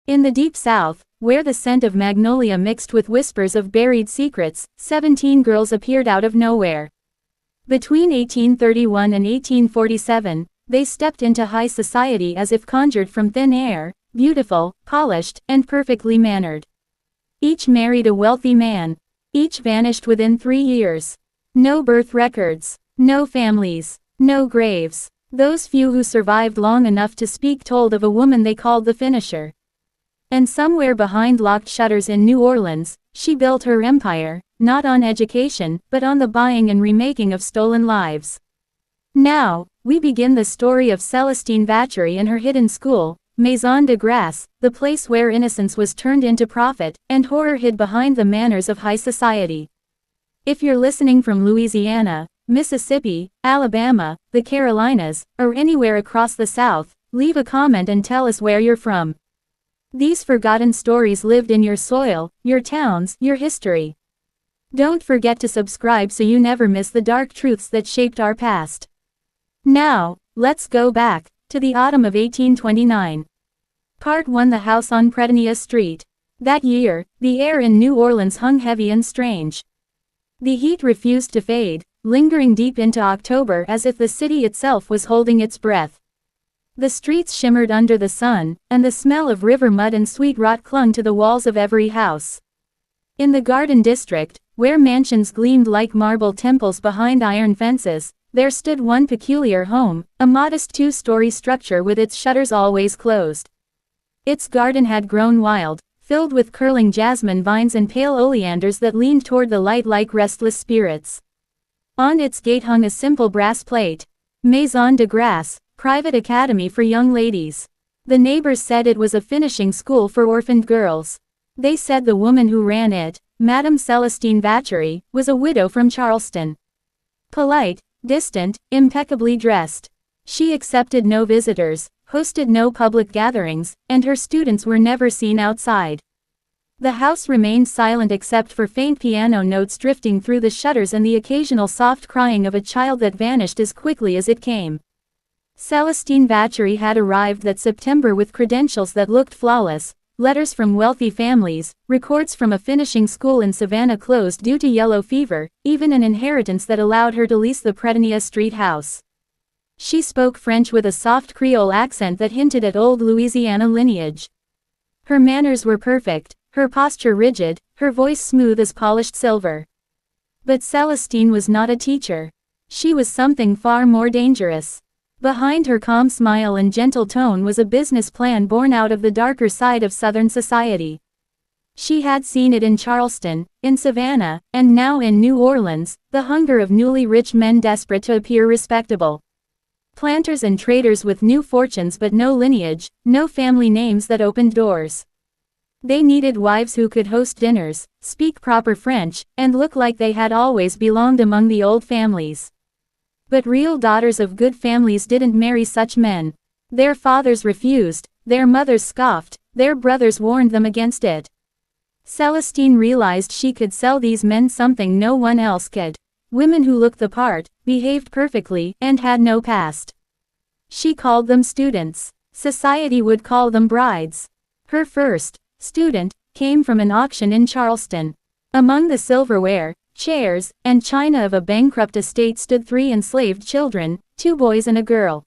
In the deep south, where the scent of magnolia mixed with whispers of buried secrets, 17 girls appeared out of nowhere. Between 1831 and 1847, they stepped into high society as if conjured from thin air, beautiful, polished, and perfectly mannered. Each married a wealthy man. Each vanished within 3 years. No birth records. No families. No graves. Those few who survived long enough to speak told of a woman they called the Finisher. And somewhere behind locked shutters in New Orleans, she built her empire, not on education, but on the buying and remaking of stolen lives. Now, we begin the story of Celestine Vacherie and her hidden school, Maison de Grasse, the place where innocence was turned into profit, and horror hid behind the manners of high society. If you're listening from Louisiana, Mississippi, Alabama, the Carolinas, or anywhere across the South, leave a comment and tell us where you're from. These forgotten stories lived in your soil, your towns, your history. Don't forget to subscribe so you never miss the dark truths that shaped our past. Now, let's go back to the autumn of 1829. Part 1. The house on Pretonia Street. That year, the air in New Orleans hung heavy and strange. The heat refused to fade, lingering deep into October as if the city itself was holding its breath. The streets shimmered under the sun, and the smell of river mud and sweet rot clung to the walls of every house. In the Garden District, where mansions gleamed like marble temples behind iron fences, there stood one peculiar home, a modest 2-story structure with its shutters always closed. Its garden had grown wild, filled with curling jasmine vines and pale oleanders that leaned toward the light like restless spirits. On its gate hung a simple brass plate, Maison de Grasse, Private Academy for Young Ladies. The neighbors said it was a finishing school for orphaned girls. They said the woman who ran it, Madame Celestine Vacherie, was a widow from Charleston. Polite, distant, impeccably dressed. She accepted no visitors, hosted no public gatherings, and her students were never seen outside. The house remained silent except for faint piano notes drifting through the shutters and the occasional soft crying of a child that vanished as quickly as it came. Celestine Vacherie had arrived that September with credentials that looked flawless, letters from wealthy families, records from a finishing school in Savannah closed due to yellow fever, even an inheritance that allowed her to lease the Pretonia Street house. She spoke French with a soft Creole accent that hinted at old Louisiana lineage. Her manners were perfect, her posture rigid, her voice smooth as polished silver. But Celestine was not a teacher. She was something far more dangerous. Behind her calm smile and gentle tone was a business plan born out of the darker side of Southern society. She had seen it in Charleston, in Savannah, and now in New Orleans, the hunger of newly rich men desperate to appear respectable. Planters and traders with new fortunes but no lineage, no family names that opened doors. They needed wives who could host dinners, speak proper French, and look like they had always belonged among the old families. But real daughters of good families didn't marry such men. Their fathers refused, their mothers scoffed, their brothers warned them against it. Celestine realized she could sell these men something no one else could. Women who looked the part, behaved perfectly, and had no past. She called them students. Society would call them brides. Her first student came from an auction in Charleston. Among the silverware, chairs, and china of a bankrupt estate stood 3 enslaved children, 2 boys and a girl.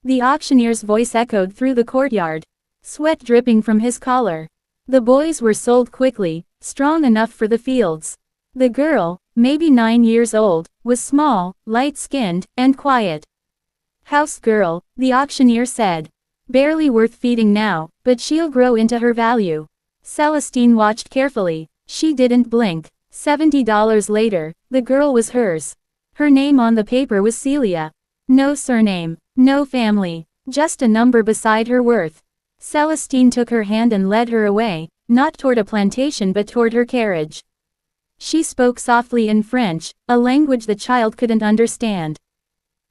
The auctioneer's voice echoed through the courtyard, sweat dripping from his collar. The boys were sold quickly, strong enough for the fields. The girl, maybe 9 years old, was small, light-skinned, and quiet. House girl, the auctioneer said. Barely worth feeding now, but she'll grow into her value. Celestine watched carefully. She didn't blink. $70 later, the girl was hers. Her name on the paper was Celia. No surname, no family, just a number beside her worth. Celestine took her hand and led her away, not toward a plantation but toward her carriage. She spoke softly in French, a language the child couldn't understand.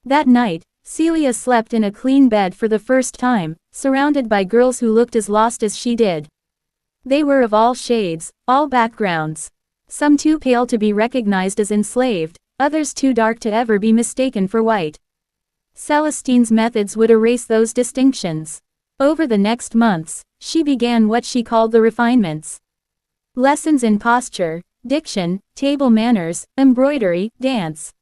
That night, Celia slept in a clean bed for the first time, surrounded by girls who looked as lost as she did. They were of all shades, all backgrounds. Some too pale to be recognized as enslaved, others too dark to ever be mistaken for white. Celestine's methods would erase those distinctions. Over the next months, she began what she called the refinements. Lessons in posture, diction, table manners, embroidery, dance.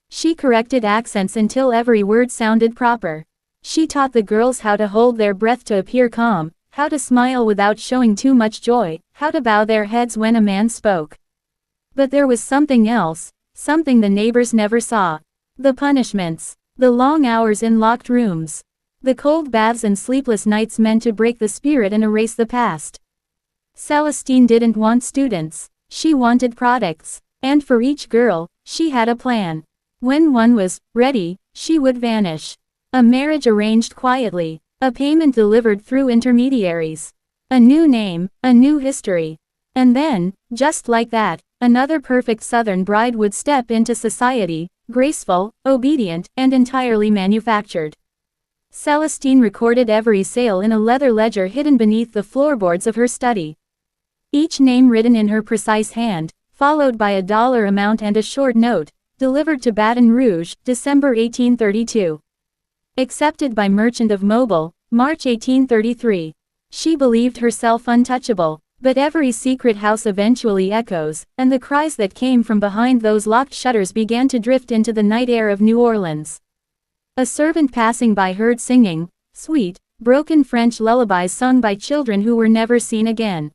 She corrected accents until every word sounded proper. She taught the girls how to hold their breath to appear calm, how to smile without showing too much joy, how to bow their heads when a man spoke. But there was something else, something the neighbors never saw. The punishments. The long hours in locked rooms. The cold baths and sleepless nights meant to break the spirit and erase the past. Celestine didn't want students. She wanted products. And for each girl, she had a plan. When one was ready, she would vanish. A marriage arranged quietly. A payment delivered through intermediaries. A new name, a new history. And then, just like that, another perfect Southern bride would step into society, graceful, obedient, and entirely manufactured. Celestine recorded every sale in a leather ledger hidden beneath the floorboards of her study. Each name written in her precise hand, followed by a dollar amount and a short note, delivered to Baton Rouge, December 1832. Accepted by Merchant of Mobile, March 1833. She believed herself untouchable, but every secret house eventually echoes, and the cries that came from behind those locked shutters began to drift into the night air of New Orleans. A servant passing by heard singing, sweet, broken French lullabies sung by children who were never seen again.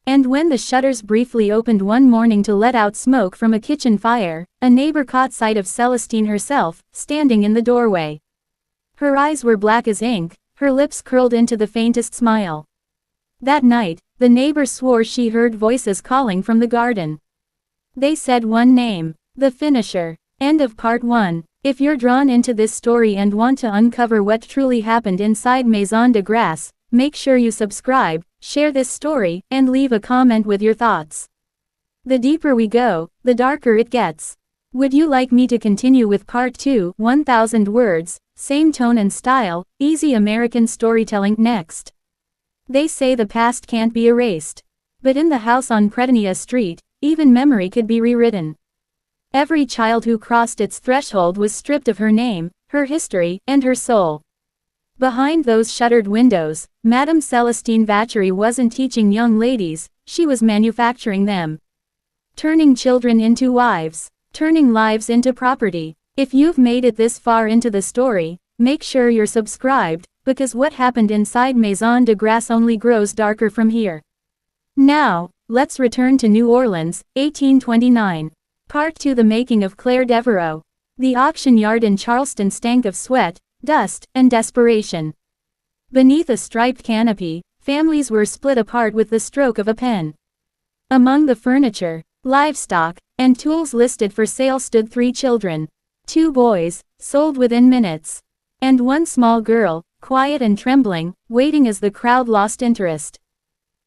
And when the shutters briefly opened one morning to let out smoke from a kitchen fire, a neighbor caught sight of Celestine herself, standing in the doorway. Her eyes were black as ink, her lips curled into the faintest smile. That night, the neighbor swore she heard voices calling from the garden. They said one name, the finisher. End of part 1. If you're drawn into this story and want to uncover what truly happened inside Maison de Grasse, make sure you subscribe, share this story, and leave a comment with your thoughts. The deeper we go, the darker it gets. Would you like me to continue with part 2, 1000 words, same tone and style, easy American storytelling next? They say the past can't be erased. But in the house on Pretania Street, even memory could be rewritten. Every child who crossed its threshold was stripped of her name, her history, and her soul. Behind those shuttered windows, Madame Celestine Vacherie wasn't teaching young ladies, she was manufacturing them. Turning children into wives. Turning lives into property. If you've made it this far into the story, make sure you're subscribed, because what happened inside Maison de Grasse only grows darker from here. Now, let's return to New Orleans, 1829. Part 2. The making of Claire Devereaux. The auction yard in Charleston stank of sweat, dust, and desperation. Beneath a striped canopy, families were split apart with the stroke of a pen. Among the furniture, livestock, and tools listed for sale stood 3 children. 2 boys, sold within minutes. And 1 small girl, quiet and trembling, waiting as the crowd lost interest.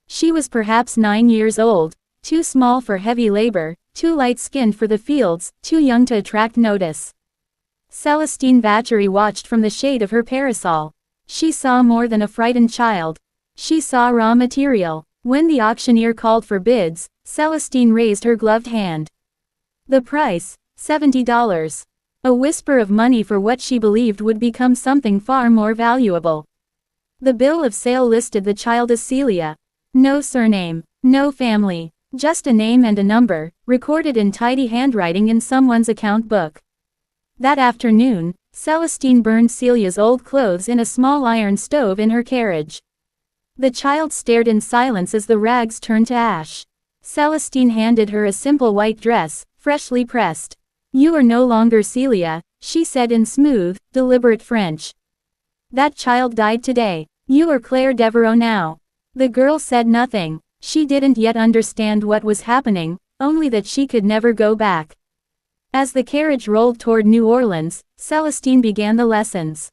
She was perhaps 9 years old, too small for heavy labor, too light-skinned for the fields, too young to attract notice. Celestine Vacherie watched from the shade of her parasol. She saw more than a frightened child. She saw raw material. When the auctioneer called for bids, Celestine raised her gloved hand. The price, $70. A whisper of money for what she believed would become something far more valuable. The bill of sale listed the child as Celia. No surname, no family, just a name and a number, recorded in tidy handwriting in someone's account book. That afternoon, Celestine burned Celia's old clothes in a small iron stove in her carriage. The child stared in silence as the rags turned to ash. Celestine handed her a simple white dress, freshly pressed. "You are no longer Celia," she said in smooth, deliberate French. "That child died today. You are Claire Devereaux now." The girl said nothing. She didn't yet understand what was happening, only that she could never go back. As the carriage rolled toward New Orleans, Celestine began the lessons.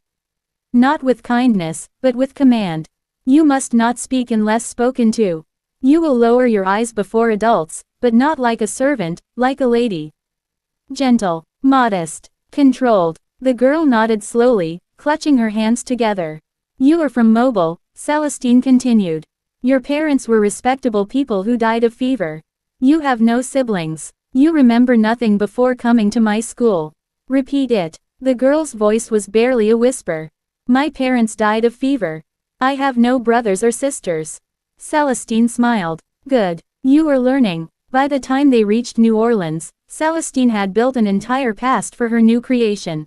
Not with kindness, but with command. You must not speak unless spoken to. You will lower your eyes before adults, but not like a servant, like a lady. Gentle, modest, controlled. The girl nodded slowly, clutching her hands together. You are from Mobile, Celestine continued. Your parents were respectable people who died of fever. You have no siblings. You remember nothing before coming to my school. Repeat it. The girl's voice was barely a whisper. My parents died of fever. I have no brothers or sisters. Celestine smiled. Good. You are learning. By the time they reached New Orleans, Celestine had built an entire past for her new creation.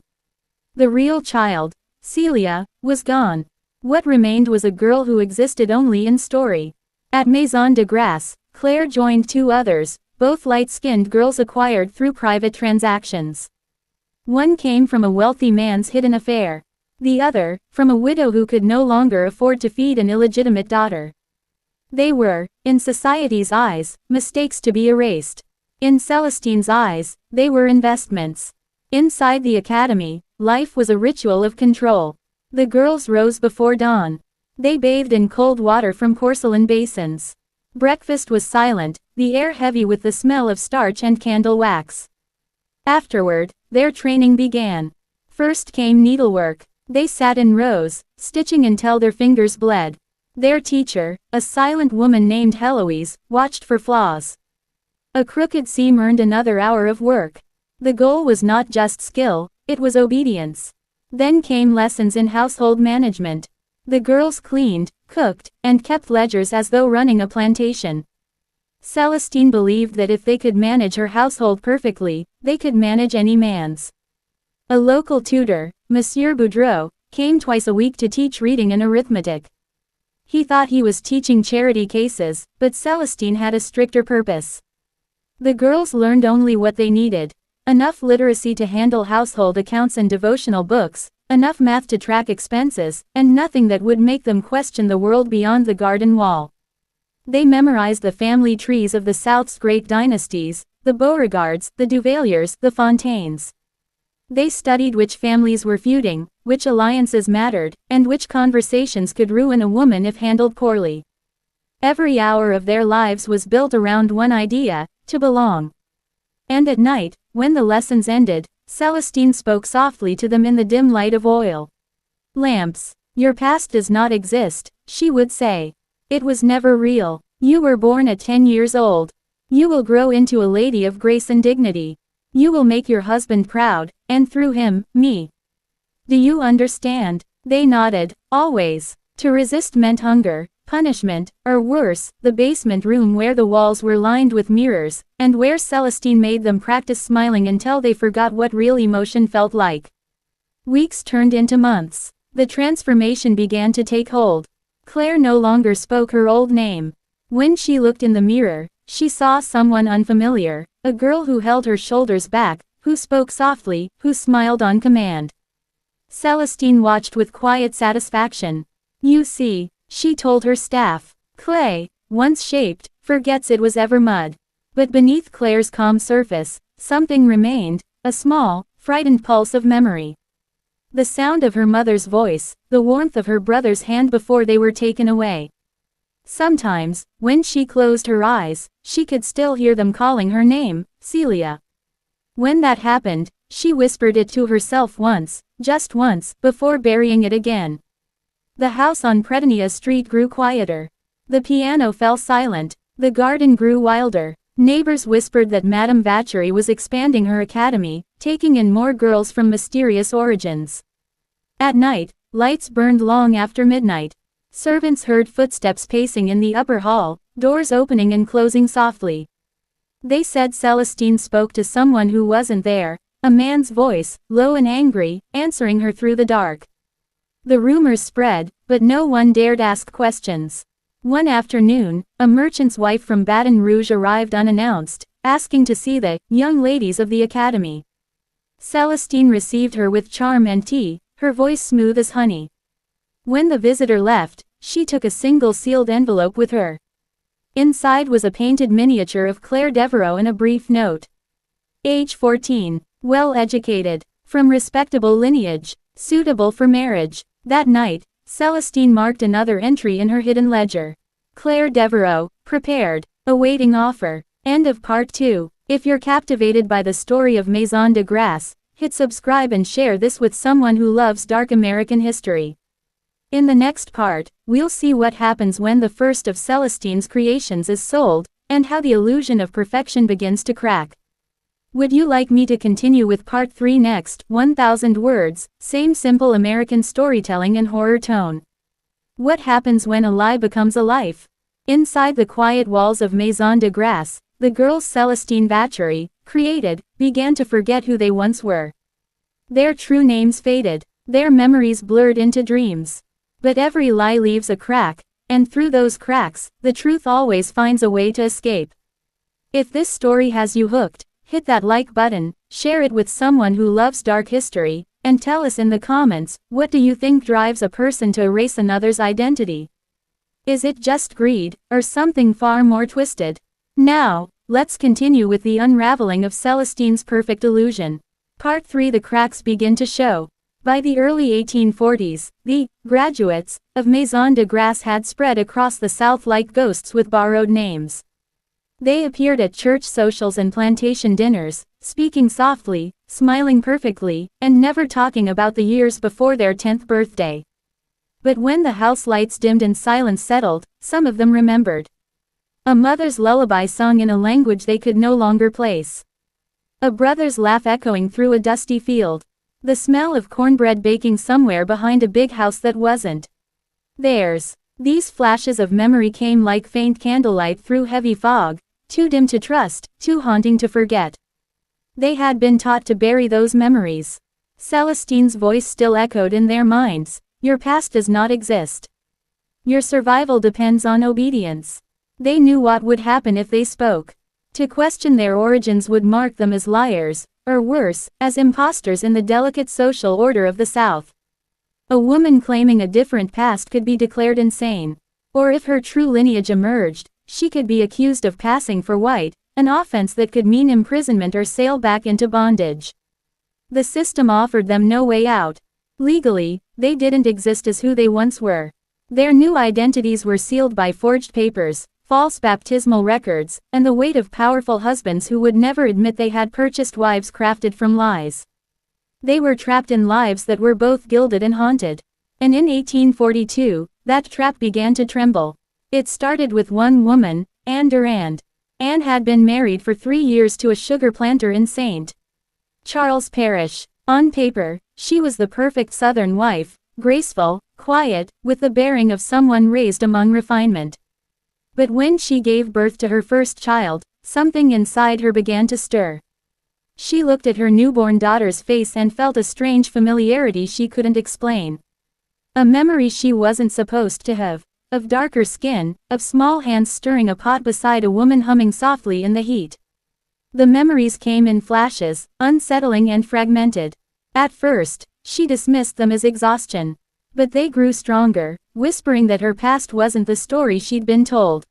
The real child, Celia, was gone. What remained was a girl who existed only in story. At Maison de Grasse, Claire joined two others, both light-skinned girls acquired through private transactions. One came from a wealthy man's hidden affair. The other, from a widow who could no longer afford to feed an illegitimate daughter. They were, in society's eyes, mistakes to be erased. In Celestine's eyes, they were investments. Inside the academy, life was a ritual of control. The girls rose before dawn. They bathed in cold water from porcelain basins. Breakfast was silent, the air heavy with the smell of starch and candle wax. Afterward, their training began. First came needlework. They sat in rows, stitching until their fingers bled. Their teacher, a silent woman named Heloise, watched for flaws. A crooked seam earned another hour of work. The goal was not just skill, it was obedience. Then came lessons in household management. The girls cleaned, cooked, and kept ledgers as though running a plantation. Celestine believed that if they could manage her household perfectly, they could manage any man's. A local tutor, Monsieur Boudreau, came twice a week to teach reading and arithmetic. He thought he was teaching charity cases, but Celestine had a stricter purpose. The girls learned only what they needed. Enough literacy to handle household accounts and devotional books, enough math to track expenses, and nothing that would make them question the world beyond the garden wall. They memorized the family trees of the South's great dynasties, the Beauregards, the Duvaliers, the Fontaines. They studied which families were feuding, which alliances mattered, and which conversations could ruin a woman if handled poorly. Every hour of their lives was built around one idea, to belong. And at night, when the lessons ended, Celestine spoke softly to them in the dim light of oil lamps. Your past does not exist, she would say. It was never real. You were born at 10 years old. You will grow into a lady of grace and dignity. You will make your husband proud, and through him, me. Do you understand? They nodded. Always. To resist meant hunger, punishment, or worse, the basement room where the walls were lined with mirrors, and where Celestine made them practice smiling until they forgot what real emotion felt like. Weeks turned into months. The transformation began to take hold. Claire no longer spoke her old name. When she looked in the mirror, she saw someone unfamiliar, a girl who held her shoulders back, who spoke softly, who smiled on command. Celestine watched with quiet satisfaction. You see, she told her staff, clay, once shaped, forgets it was ever mud. But beneath Claire's calm surface, something remained, a small, frightened pulse of memory. The sound of her mother's voice, the warmth of her brother's hand before they were taken away. Sometimes, when she closed her eyes, she could still hear them calling her name, Celia. When that happened, she whispered it to herself once, just once, before burying it again. The house on Pretania Street grew quieter. The piano fell silent. The garden grew wilder. Neighbors whispered that Madame Vacherie was expanding her academy, taking in more girls from mysterious origins. At night, lights burned long after midnight. Servants heard footsteps pacing in the upper hall, doors opening and closing softly. They said Celestine spoke to someone who wasn't there, a man's voice, low and angry, answering her through the dark. The rumors spread, but no one dared ask questions. One afternoon, a merchant's wife from Baton Rouge arrived unannounced, asking to see the young ladies of the academy. Celestine received her with charm and tea, her voice smooth as honey. When the visitor left, she took a single sealed envelope with her. Inside was a painted miniature of Claire Devereaux and a brief note. Age 14, well educated, from respectable lineage, suitable for marriage. That night, Celestine marked another entry in her hidden ledger. Claire Devereaux, prepared, awaiting offer. End of part 2. If you're captivated by the story of Maison de Grasse, hit subscribe and share this with someone who loves dark American history. In the next part, we'll see what happens when the first of Celestine's creations is sold, and how the illusion of perfection begins to crack. Would you like me to continue with part 3 next? 1000 words, same simple American storytelling and horror tone. What happens when a lie becomes a life? Inside the quiet walls of Maison de Grasse, the girls Celestine Vacherie, created, began to forget who they once were. Their true names faded, their memories blurred into dreams. But every lie leaves a crack, and through those cracks, the truth always finds a way to escape. If this story has you hooked, hit that like button, share it with someone who loves dark history, and tell us in the comments, what do you think drives a person to erase another's identity? Is it just greed, or something far more twisted? Now, let's continue with the unraveling of Celestine's perfect illusion. Part 3. The cracks begin to show. By the early 1840s, the graduates of Maison de Grasse had spread across the South like ghosts with borrowed names. They appeared at church socials and plantation dinners, speaking softly, smiling perfectly, and never talking about the years before their 10th birthday. But when the house lights dimmed and silence settled, some of them remembered. A mother's lullaby sung in a language they could no longer place. A brother's laugh echoing through a dusty field. The smell of cornbread baking somewhere behind a big house that wasn't theirs. These flashes of memory came like faint candlelight through heavy fog, too dim to trust, too haunting to forget. They had been taught to bury those memories. Celestine's voice still echoed in their minds. Your past does not exist. Your survival depends on obedience. They knew what would happen if they spoke. To question their origins would mark them as liars, or worse, as imposters in the delicate social order of the South. A woman claiming a different past could be declared insane. Or if her true lineage emerged, she could be accused of passing for white, an offense that could mean imprisonment or sail back into bondage. The system offered them no way out. Legally, they didn't exist as who they once were. Their new identities were sealed by forged papers, false baptismal records, and the weight of powerful husbands who would never admit they had purchased wives crafted from lies. They were trapped in lives that were both gilded and haunted. And in 1842, that trap began to tremble. It started with one woman, Anne Durand. Anne had been married for 3 years to a sugar planter in St. Charles Parish. On paper, she was the perfect Southern wife, graceful, quiet, with the bearing of someone raised among refinement. But when she gave birth to her first child, something inside her began to stir. She looked at her newborn daughter's face and felt a strange familiarity she couldn't explain. A memory she wasn't supposed to have. Of darker skin, of small hands stirring a pot beside a woman humming softly in the heat. The memories came in flashes, unsettling and fragmented. At first, she dismissed them as exhaustion. But they grew stronger, whispering that her past wasn't the story she'd been told.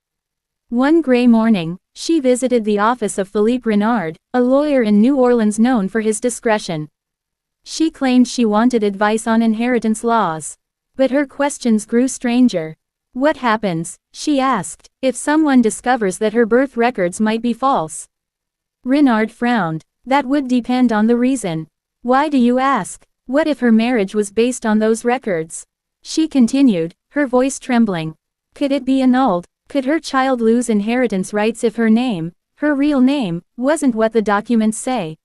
One gray morning, she visited the office of Philippe Renard, a lawyer in New Orleans known for his discretion. She claimed she wanted advice on inheritance laws. But her questions grew stranger. What happens, she asked, if someone discovers that her birth records might be false? Renard frowned. That would depend on the reason. Why do you ask? What if her marriage was based on those records? She continued, her voice trembling. Could it be annulled? Could her child lose inheritance rights if her name, her real name, wasn't what the documents say?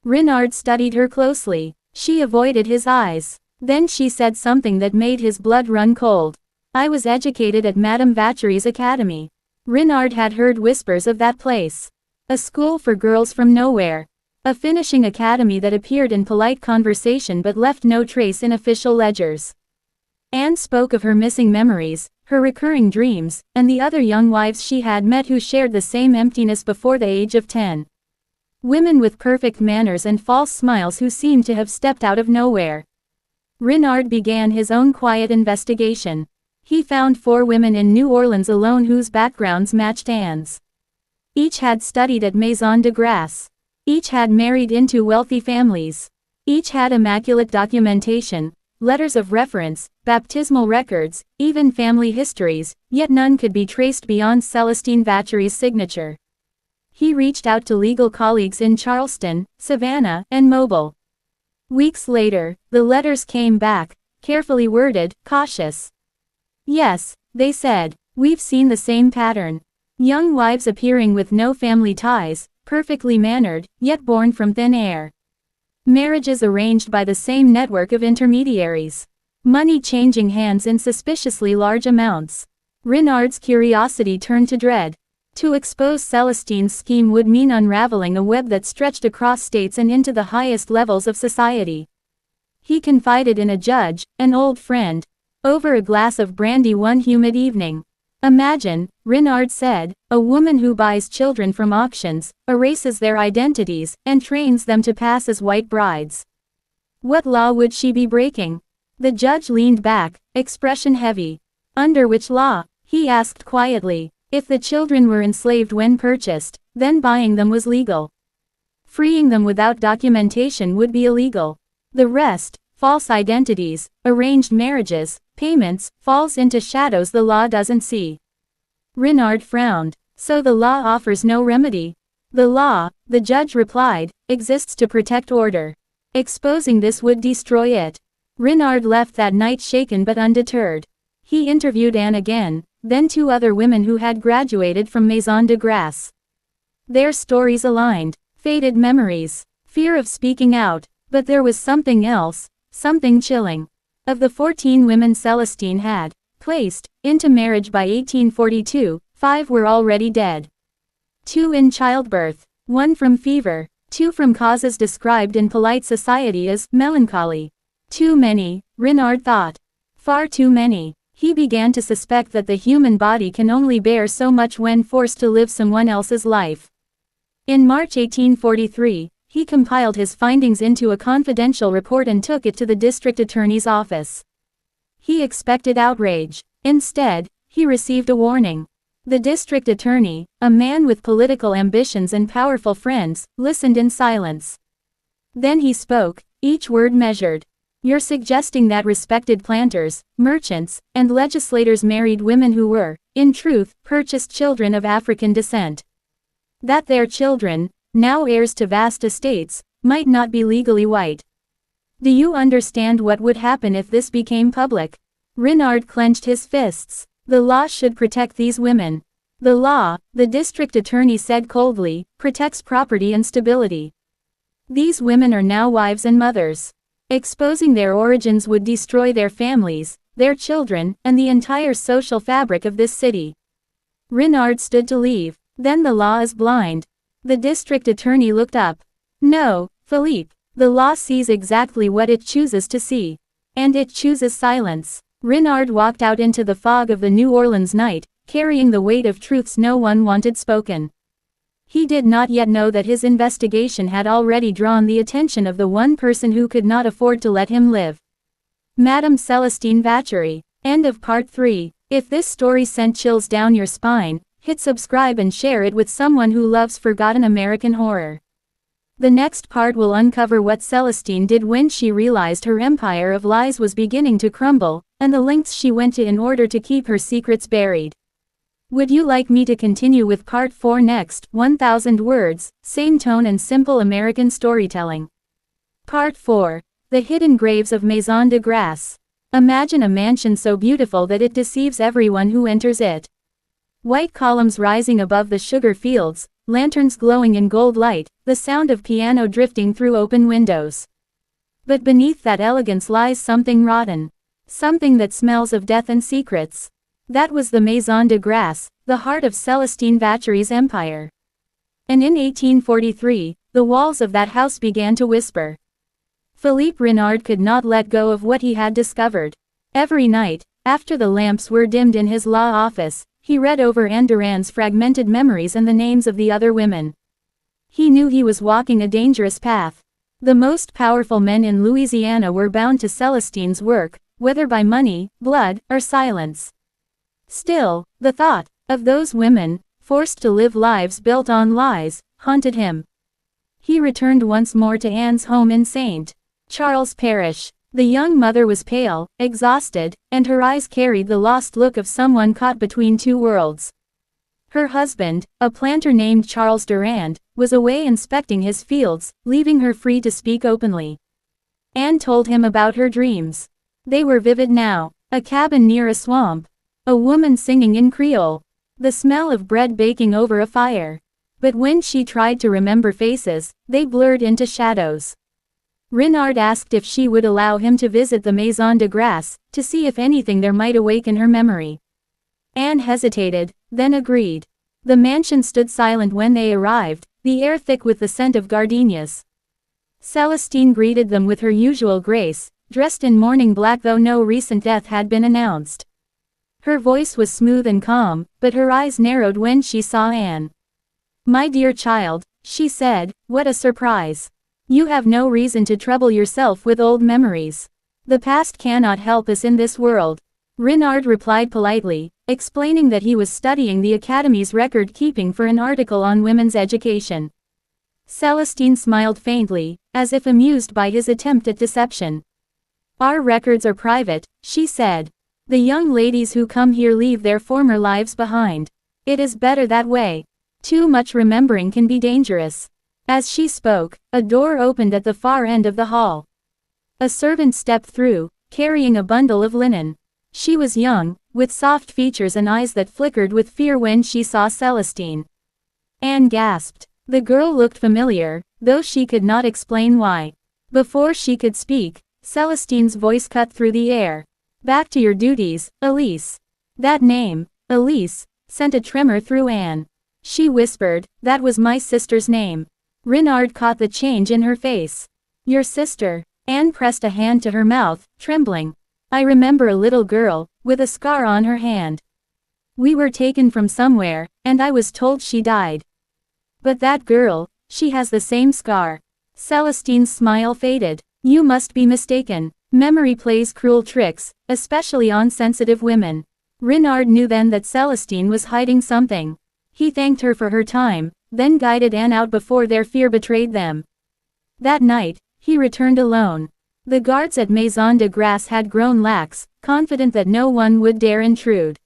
Renard studied her closely. She avoided his eyes. Then she said something that made his blood run cold. I was educated at Madame Vacherie's academy. Renard had heard whispers of that place. A school for girls from nowhere. A finishing academy that appeared in polite conversation but left no trace in official ledgers. Anne spoke of her missing memories, her recurring dreams, and the other young wives she had met who shared the same emptiness before the age of 10. Women with perfect manners and false smiles who seemed to have stepped out of nowhere. Renard began his own quiet investigation. He found 4 women in New Orleans alone whose backgrounds matched Anne's. Each had studied at Maison de Grasse. Each had married into wealthy families. Each had immaculate documentation, letters of reference, baptismal records, even family histories, yet none could be traced beyond Celestine Vacherie's signature. He reached out to legal colleagues in Charleston, Savannah, and Mobile. Weeks later, the letters came back, carefully worded, cautious. Yes, they said, we've seen the same pattern. Young wives appearing with no family ties, perfectly mannered, yet born from thin air. Marriages arranged by the same network of intermediaries. Money changing hands in suspiciously large amounts. Renard's curiosity turned to dread. To expose Celestine's scheme would mean unraveling a web that stretched across states and into the highest levels of society. He confided in a judge, an old friend, over a glass of brandy one humid evening. Imagine, Renard said, a woman who buys children from auctions, erases their identities, and trains them to pass as white brides. What law would she be breaking? The judge leaned back, expression heavy. Under which law? He asked quietly. If the children were enslaved when purchased, then buying them was legal. Freeing them without documentation would be illegal. The rest, false identities, arranged marriages, payments, falls into shadows the law doesn't see. Renard frowned. So the law offers no remedy? The law, the judge replied, exists to protect order. Exposing this would destroy it. Renard left that night shaken but undeterred. He interviewed Anne again, then two other women who had graduated from Maison de Grasse. Their stories aligned. Faded memories. Fear of speaking out. But there was something else, something chilling. Of the 14 women Celestine had placed into marriage by 1842, 5 were already dead. 2 in childbirth, 1 from fever, 2 from causes described in polite society as melancholy. Too many, Renard thought. Far too many. He began to suspect that the human body can only bear so much when forced to live someone else's life. In March 1843, he compiled his findings into a confidential report and took it to the district attorney's office. He expected outrage. Instead, he received a warning. The district attorney, a man with political ambitions and powerful friends, listened in silence. Then he spoke, each word measured. You're suggesting that respected planters, merchants, and legislators married women who were, in truth, purchased children of African descent. That their children, now heirs to vast estates, might not be legally white. Do you understand what would happen if this became public? Renard clenched his fists. The law should protect these women. The law, the district attorney said coldly, protects property and stability. These women are now wives and mothers. Exposing their origins would destroy their families, their children, and the entire social fabric of this city. Renard stood to leave. Then the law is blind. The district attorney looked up. No, Philippe. The law sees exactly what it chooses to see. And it chooses silence. Renard walked out into the fog of the New Orleans night, carrying the weight of truths no one wanted spoken. He did not yet know that his investigation had already drawn the attention of the one person who could not afford to let him live. Madame Celestine Vacherie. End of part 3. If this story sent chills down your spine, hit subscribe and share it with someone who loves forgotten American horror. The next part will uncover what Celestine did when she realized her empire of lies was beginning to crumble, and the lengths she went to in order to keep her secrets buried. Would you like me to continue with part 4 next? 1000 words, same tone and simple American storytelling. Part 4. The Hidden Graves of Maison de Grasse. Imagine a mansion so beautiful that it deceives everyone who enters it. White columns rising above the sugar fields, lanterns glowing in gold light, the sound of piano drifting through open windows. But beneath that elegance lies something rotten. Something that smells of death and secrets. That was the Maison de Grasse, the heart of Celestine Vacherie's empire. And in 1843, the walls of that house began to whisper. Philippe Renard could not let go of what he had discovered. Every night, after the lamps were dimmed in his law office, he read over Anne Durand's fragmented memories and the names of the other women. He knew he was walking a dangerous path. The most powerful men in Louisiana were bound to Celestine's work, whether by money, blood, or silence. Still, the thought of those women, forced to live lives built on lies, haunted him. He returned once more to Anne's home in St. Charles Parish. The young mother was pale, exhausted, and her eyes carried the lost look of someone caught between two worlds. Her husband, a planter named Charles Durand, was away inspecting his fields, leaving her free to speak openly. Anne told him about her dreams. They were vivid now. A cabin near a swamp. A woman singing in Creole. The smell of bread baking over a fire. But when she tried to remember faces, they blurred into shadows. Renard asked if she would allow him to visit the Maison de Grasse, to see if anything there might awaken her memory. Anne hesitated, then agreed. The mansion stood silent when they arrived, the air thick with the scent of gardenias. Celestine greeted them with her usual grace, dressed in mourning black though no recent death had been announced. Her voice was smooth and calm, but her eyes narrowed when she saw Anne. "My dear child," she said, "what a surprise. You have no reason to trouble yourself with old memories. The past cannot help us in this world." Renard replied politely, explaining that he was studying the Academy's record-keeping for an article on women's education. Celestine smiled faintly, as if amused by his attempt at deception. "Our records are private," she said. "The young ladies who come here leave their former lives behind. It is better that way. Too much remembering can be dangerous." As she spoke, a door opened at the far end of the hall. A servant stepped through, carrying a bundle of linen. She was young, with soft features and eyes that flickered with fear when she saw Celestine. Anne gasped. The girl looked familiar, though she could not explain why. Before she could speak, Celestine's voice cut through the air. "Back to your duties, Elise." That name, Elise, sent a tremor through Anne. She whispered, "That was my sister's name." Renard caught the change in her face. "Your sister?" Anne pressed a hand to her mouth, trembling. "I remember a little girl, with a scar on her hand. We were taken from somewhere, and I was told she died. But that girl, she has the same scar." Celestine's smile faded. "You must be mistaken. Memory plays cruel tricks, especially on sensitive women." Renard knew then that Celestine was hiding something. He thanked her for her time, then guided Anne out before their fear betrayed them. That night, he returned alone. The guards at Maison de Grasse had grown lax, confident that no one would dare intrude.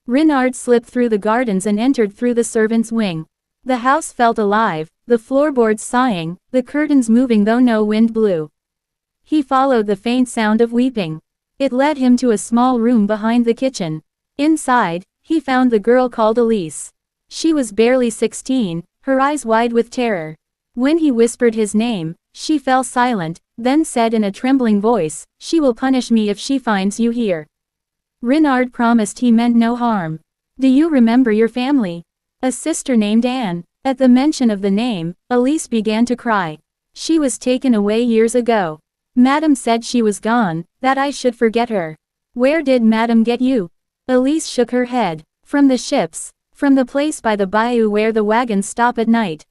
Renard slipped through the gardens and entered through the servants' wing. The house felt alive, the floorboards sighing, the curtains moving though no wind blew. He followed the faint sound of weeping. It led him to a small room behind the kitchen. Inside, he found the girl called Elise. She was barely 16, her eyes wide with terror. When he whispered his name, she fell silent, then said in a trembling voice, "She will punish me if she finds you here." Renard promised he meant no harm. "Do you remember your family?" "A sister named Anne." At the mention of the name, Elise began to cry. "She was taken away years ago. Madame said she was gone, that I should forget her." "Where did Madame get you?" Elise shook her head. "From the ships. From the place by the bayou where the wagons stop at night.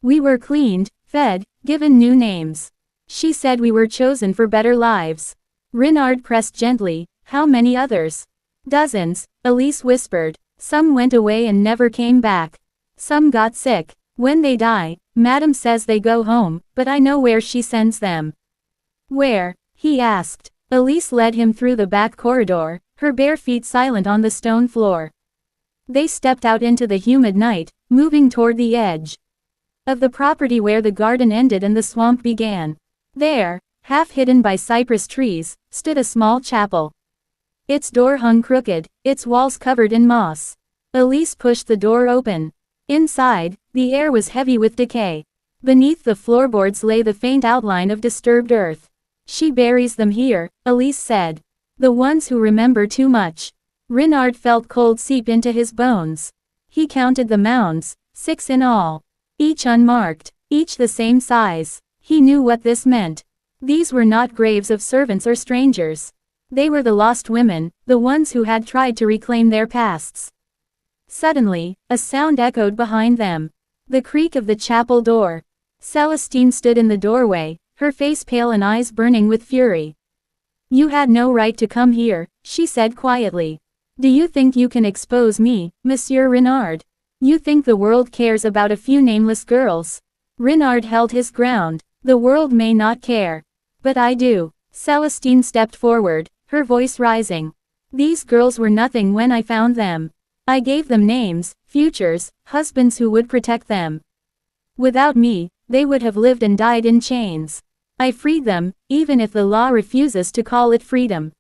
We were cleaned, fed, given new names. She said we were chosen for better lives." Renard pressed gently. "How many others?" "Dozens," Elise whispered. "Some went away and never came back. Some got sick. When they die, Madame says they go home, but I know where she sends them." "Where?" he asked. Elise led him through the back corridor, her bare feet silent on the stone floor. They stepped out into the humid night, moving toward the edge of the property where the garden ended and the swamp began. There, half hidden by cypress trees, stood a small chapel. Its door hung crooked, its walls covered in moss. Elise pushed the door open. Inside, the air was heavy with decay. Beneath the floorboards lay the faint outline of disturbed earth. "She buries them here," Elise said. "The ones who remember too much." Renard felt cold seep into his bones. He counted the mounds, 6 in all. Each unmarked, each the same size. He knew what this meant. These were not graves of servants or strangers. They were the lost women, the ones who had tried to reclaim their pasts. Suddenly, a sound echoed behind them. The creak of the chapel door. Celestine stood in the doorway, her face pale and eyes burning with fury. "You had no right to come here," she said quietly. "Do you think you can expose me, Monsieur Renard? You think the world cares about a few nameless girls?" Renard held his ground. "The world may not care. But I do." Celestine stepped forward, her voice rising. "These girls were nothing when I found them. I gave them names, futures, husbands who would protect them. Without me, they would have lived and died in chains. I freed them, even if the law refuses to call it freedom."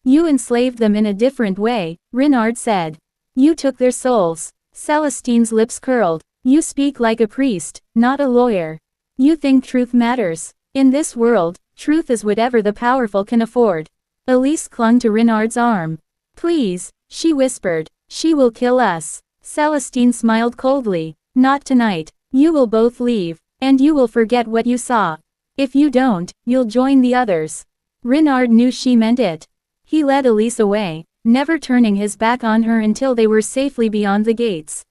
"You enslaved them in a different way," Renard said. "You took their souls." Celestine's lips curled. "You speak like a priest, not a lawyer. You think truth matters. In this world, truth is whatever the powerful can afford. Elise clung to Renard's arm. Please, she whispered. She will kill us. Celestine smiled coldly. Not tonight. You will both leave, and you will forget what you saw. If you don't, you'll join the others. Renard knew she meant it. He led Elise away, never turning his back on her until they were safely beyond the gates.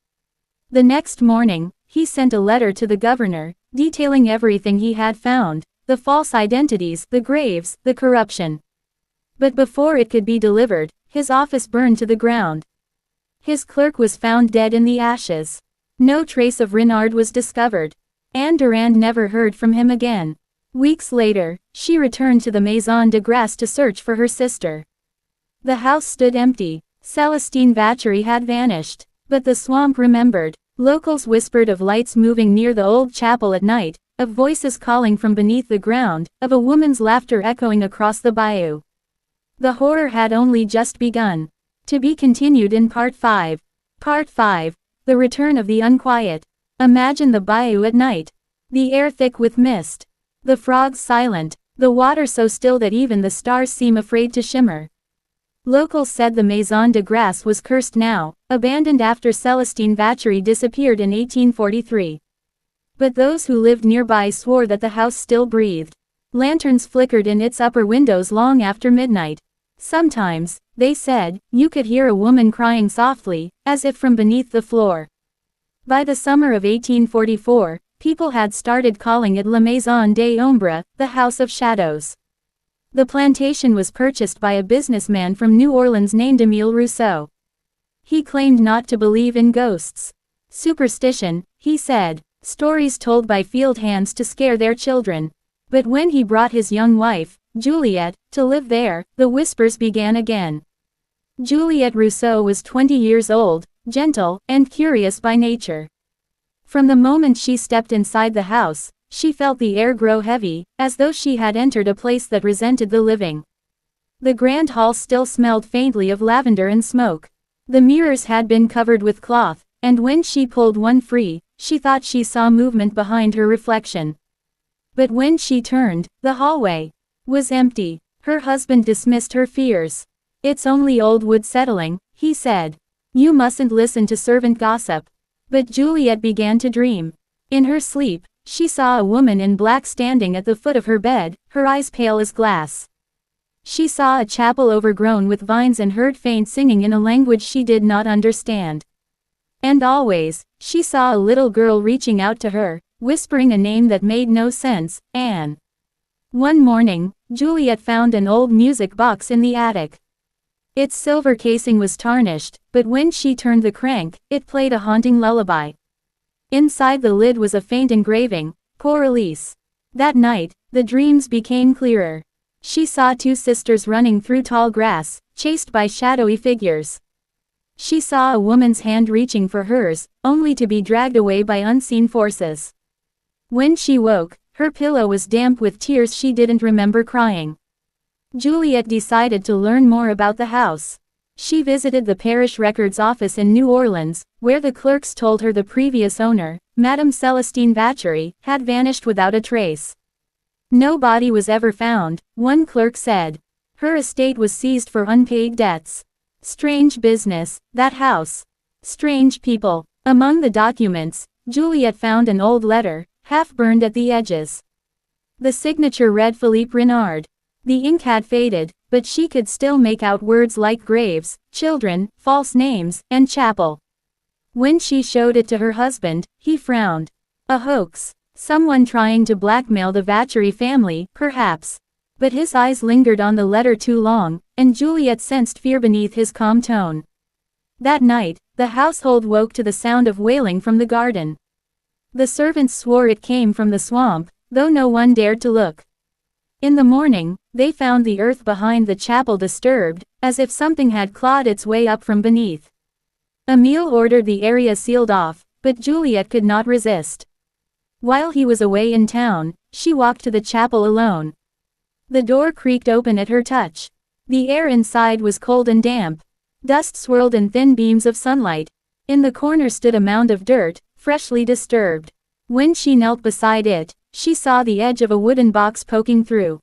The next morning, he sent a letter to the governor, detailing everything he had found, the false identities, the graves, the corruption. But before it could be delivered, his office burned to the ground. His clerk was found dead in the ashes. No trace of Renard was discovered. Anne Durand never heard from him again. Weeks later, she returned to the Maison de Grasse to search for her sister. The house stood empty. Celestine Vacherie had vanished. But the swamp remembered. Locals whispered of lights moving near the old chapel at night, of voices calling from beneath the ground, of a woman's laughter echoing across the bayou. The horror had only just begun. To be continued in Part 5. Part 5. The Return of the Unquiet. Imagine the bayou at night. The air thick with mist. The frogs silent. The water so still that even the stars seem afraid to shimmer. Locals said the Maison de Grasse was cursed now, abandoned after Celestine Vacherie disappeared in 1843. But those who lived nearby swore that the house still breathed. Lanterns flickered in its upper windows long after midnight. Sometimes, they said, you could hear a woman crying softly, as if from beneath the floor. By the summer of 1844, people had started calling it La Maison des Ombres, the House of Shadows. The plantation was purchased by a businessman from New Orleans named Émile Rousseau. He claimed not to believe in ghosts. Superstition, he said, stories told by field hands to scare their children. But when he brought his young wife, Juliette, to live there, the whispers began again. Juliette Rousseau was 20 years old, gentle, and curious by nature. From the moment she stepped inside the house, she felt the air grow heavy, as though she had entered a place that resented the living. The grand hall still smelled faintly of lavender and smoke. The mirrors had been covered with cloth, and when she pulled one free, she thought she saw movement behind her reflection. But when she turned, the hallway was empty. Her husband dismissed her fears. It's only old wood settling, he said. You mustn't listen to servant gossip. But Juliette began to dream. In her sleep, she saw a woman in black standing at the foot of her bed, her eyes pale as glass. She saw a chapel overgrown with vines and heard faint singing in a language she did not understand. And always, she saw a little girl reaching out to her, whispering a name that made no sense, Anne. One morning, Juliette found an old music box in the attic. Its silver casing was tarnished, but when she turned the crank, it played a haunting lullaby. Inside the lid was a faint engraving, Poor Elise. That night, the dreams became clearer. She saw two sisters running through tall grass, chased by shadowy figures. She saw a woman's hand reaching for hers, only to be dragged away by unseen forces. When she woke, her pillow was damp with tears she didn't remember crying. Juliette decided to learn more about the house. She visited the parish records office in New Orleans, where the clerks told her the previous owner, Madame Celestine Vacherie, had vanished without a trace. No body was ever found, one clerk said. Her estate was seized for unpaid debts. Strange business, that house. Strange people. Among the documents, Juliette found an old letter, half burned at the edges. The signature read Philippe Renard. The ink had faded, but she could still make out words like graves, children, false names, and chapel. When she showed it to her husband, he frowned. A hoax. Someone trying to blackmail the Vacherie family, perhaps. But his eyes lingered on the letter too long, and Juliette sensed fear beneath his calm tone. That night, the household woke to the sound of wailing from the garden. The servants swore it came from the swamp, though no one dared to look. In the morning, they found the earth behind the chapel disturbed, as if something had clawed its way up from beneath. Émile ordered the area sealed off, but Juliette could not resist. While he was away in town, she walked to the chapel alone. The door creaked open at her touch. The air inside was cold and damp. Dust swirled in thin beams of sunlight. In the corner stood a mound of dirt, freshly disturbed. When she knelt beside it, She saw the edge of a wooden box poking through.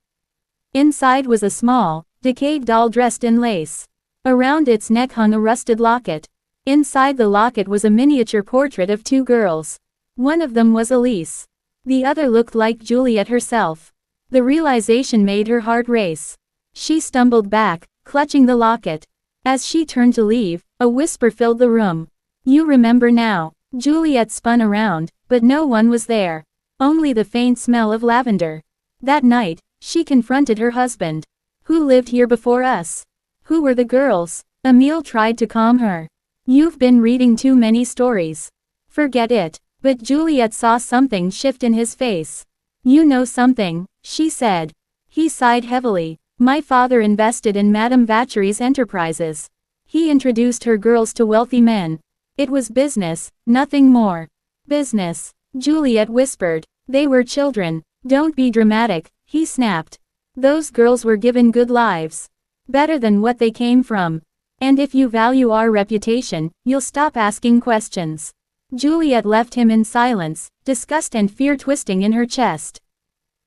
Inside was a small, decayed doll dressed in lace. Around its neck hung a rusted locket. Inside the locket was a miniature portrait of two girls. One of them was Elise. The other looked like Juliet herself. The realization made her heart race. She stumbled back, clutching the locket. As she turned to leave, a whisper filled the room. "You remember now." Juliet spun around, but no one was there. Only the faint smell of lavender. That night, she confronted her husband. "Who lived here before us? Who were the girls?" Emile tried to calm her. "You've been reading too many stories. Forget it." But Juliet saw something shift in his face. "You know something," she said. He sighed heavily. "My father invested in Madame Vacherie's enterprises. He introduced her girls to wealthy men. It was business, nothing more." "Business," Juliet whispered. "They were children." "Don't be dramatic," he snapped. "Those girls were given good lives. Better than what they came from. And if you value our reputation, you'll stop asking questions." Juliet left him in silence, disgust and fear twisting in her chest.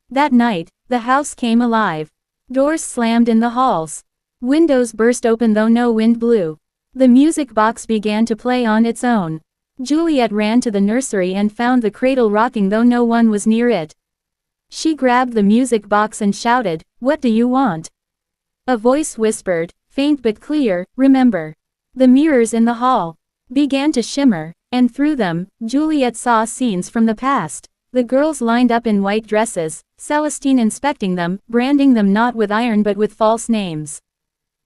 That night, the house came alive. Doors slammed in the halls. Windows burst open though no wind blew. The music box began to play on its own. Juliet ran to the nursery and found the cradle rocking though no one was near it. She grabbed the music box and shouted, "What do you want?" A voice whispered, faint but clear, "Remember." The mirrors in the hall began to shimmer, and through them, Juliet saw scenes from the past. The girls lined up in white dresses, Celestine inspecting them, branding them not with iron but with false names.